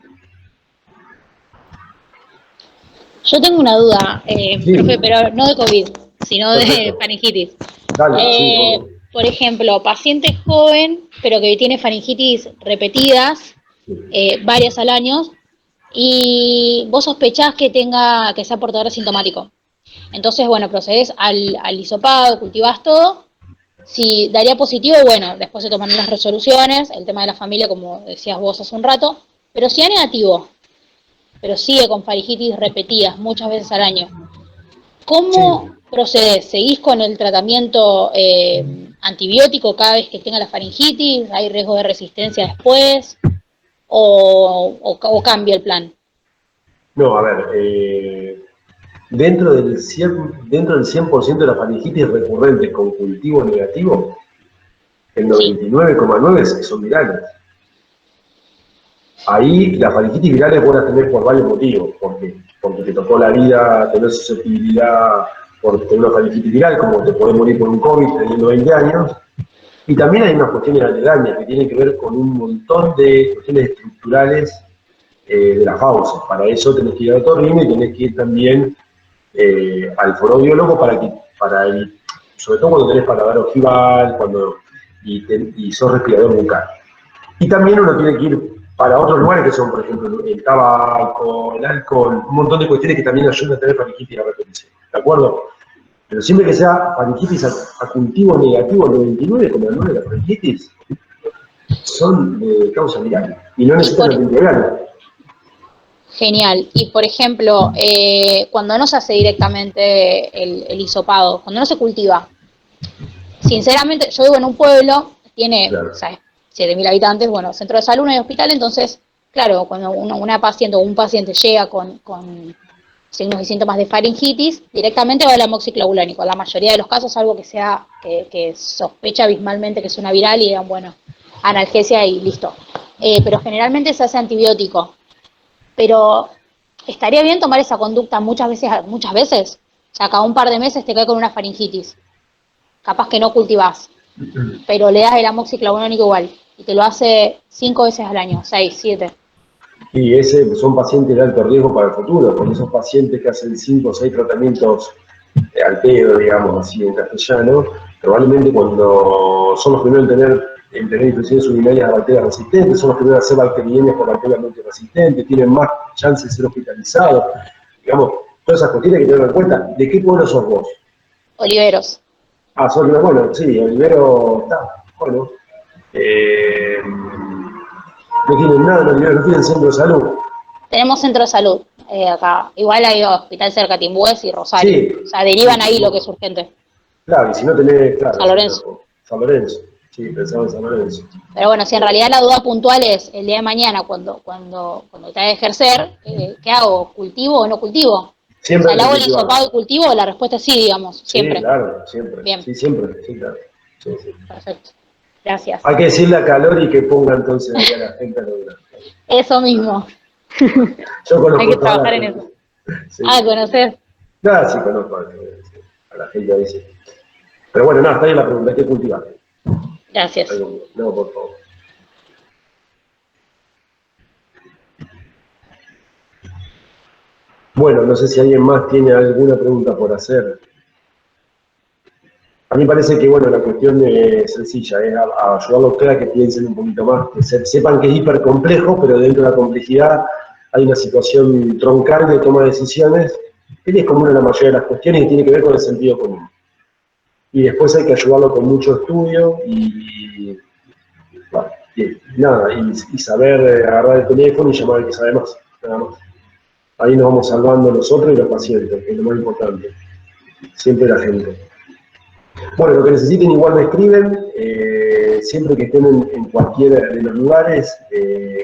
Yo tengo una duda, profe, pero no de COVID, sino de faringitis. Dale, por ejemplo, paciente joven, pero que tiene faringitis repetidas, varias al año, y vos sospechás que sea portador asintomático. Entonces, bueno, procedés al hisopado, cultivás todo. Si daría positivo, bueno, después se toman las resoluciones, el tema de la familia, como decías vos hace un rato, pero si da negativo, pero sigue con faringitis repetidas muchas veces al año, ¿cómo procedés? ¿Seguís con el tratamiento antibiótico cada vez que tenga la faringitis? ¿Hay riesgo de resistencia después? ¿O cambia el plan? No, a ver, dentro del 100% de las faringitis recurrentes con cultivo negativo, el 99,9% son virales. Ahí las faringitis virales van a tener por varios motivos, porque te tocó la vida, tener susceptibilidad por tener una faringitis viral, como te podés morir por un COVID teniendo 20 años, y también hay unas cuestiones aledañas que tienen que ver con un montón de cuestiones estructurales de las fauces. Para eso tenés que ir al otorrino y tenés que ir también al fonoaudiólogo sobre todo cuando tenés paladar ojival, y sos respirador bucal. Y también uno tiene que ir para otros lugares que son, por ejemplo, el tabaco, el alcohol, un montón de cuestiones que también ayudan a tener faringitis a repetición, ¿de acuerdo? Pero siempre que sea faringitis a cultivo negativo, el 99,9% de la faringitis son de causa viral y no necesitan antivirales. Genial. Y por ejemplo, cuando no se hace directamente el hisopado, cuando no se cultiva, sinceramente, yo vivo en un pueblo, tiene 7.000 habitantes, bueno, centro de salud, no hay hospital, entonces, claro, cuando una paciente o un paciente llega con signos y síntomas de faringitis, directamente va al amoxiclavulánico. En la mayoría de los casos, algo que sospecha abismalmente que es una viral y digan, bueno, analgesia y listo. Pero generalmente se hace antibiótico. Pero, ¿estaría bien tomar esa conducta muchas veces? O sea, cada un par de meses te cae con una faringitis. Capaz que no cultivás, pero le das el amoxiclavulánico igual. Y te lo hace 5 veces al año, 6, 7. Y son pacientes de alto riesgo para el futuro, porque esos pacientes que hacen 5 o 6 tratamientos al pedo, digamos así en castellano, probablemente cuando son los primeros en tener infecciones urinarias a bacterias resistentes, son los primeros en hacer bacteriemias por bacterias multiresistentes, tienen más chances de ser hospitalizados, digamos, todas esas cuestiones que tener en cuenta. ¿De qué pueblo sos vos? Oliveros. Sos Olivero, bueno, sí, Olivero está, bueno. No tienen nada en Olivero, no tienen centro de salud. Tenemos centro de salud acá. Igual hay hospital cerca, Timbués y Rosario. Sí. O sea, derivan ahí lo que es urgente. Claro, y si no tenés, San Lorenzo. San Lorenzo. Sí, pensaba en eso. Pero bueno, si en realidad la duda puntual es el día de mañana, cuando te haga ejercer, ¿qué hago? ¿Cultivo o no cultivo? Siempre. O sea, ¿le hago el hisopado y cultivo? La respuesta es sí, digamos, siempre. Sí, claro, siempre. Bien. Sí, siempre, sí, claro. Sí, sí. Perfecto. Gracias. Hay que decirle a Calor y que ponga entonces ahí a la gente a lograr. Eso mismo. Yo conozco Hay que toda la trabajar en gente. eso. Sí. Ah, conocer. Nada, sí conozco a la gente ahí, sí. Pero bueno, nada, está bien la pregunta, hay que cultivar. Gracias. No, por favor. Bueno, no sé si alguien más tiene alguna pregunta por hacer. A mí me parece que, bueno, la cuestión es sencilla, es ayudarlos a ustedes a que piensen un poquito más, que sepan que es hiper complejo, pero dentro de la complejidad hay una situación troncal de toma de decisiones, que es común en la mayoría de las cuestiones y tiene que ver con el sentido común. Y después hay que ayudarlo con mucho estudio y nada, y saber agarrar el teléfono y llamar al que sabe más, nada más. Ahí nos vamos salvando nosotros y los pacientes, que es lo más importante. Siempre la gente. Bueno, lo que necesiten igual me escriben, siempre que estén en cualquiera de los lugares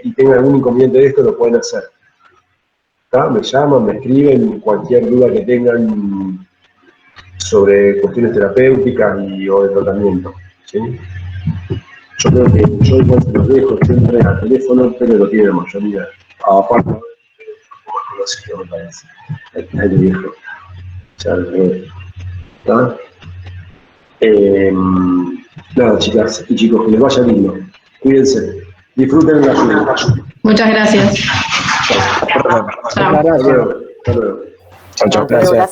y tengan algún inconveniente de esto, lo pueden hacer. ¿Está? Me llaman, me escriben, cualquier duda que tengan sobre cuestiones terapéuticas o de tratamiento. ¿Sí? Yo creo que yo igual se los dejo siempre al teléfono, pero lo tiene la mayoría. Aparte, como conocido, me parece. Ahí lo dejo. Ya lo veo. ¿Está? Nada, chicas y chicos, que les vaya lindo. Cuídense. Disfruten la lluvia. Muchas gracias. Chao. Chao. Hasta luego. Hasta luego. Chao, chao. Gracias.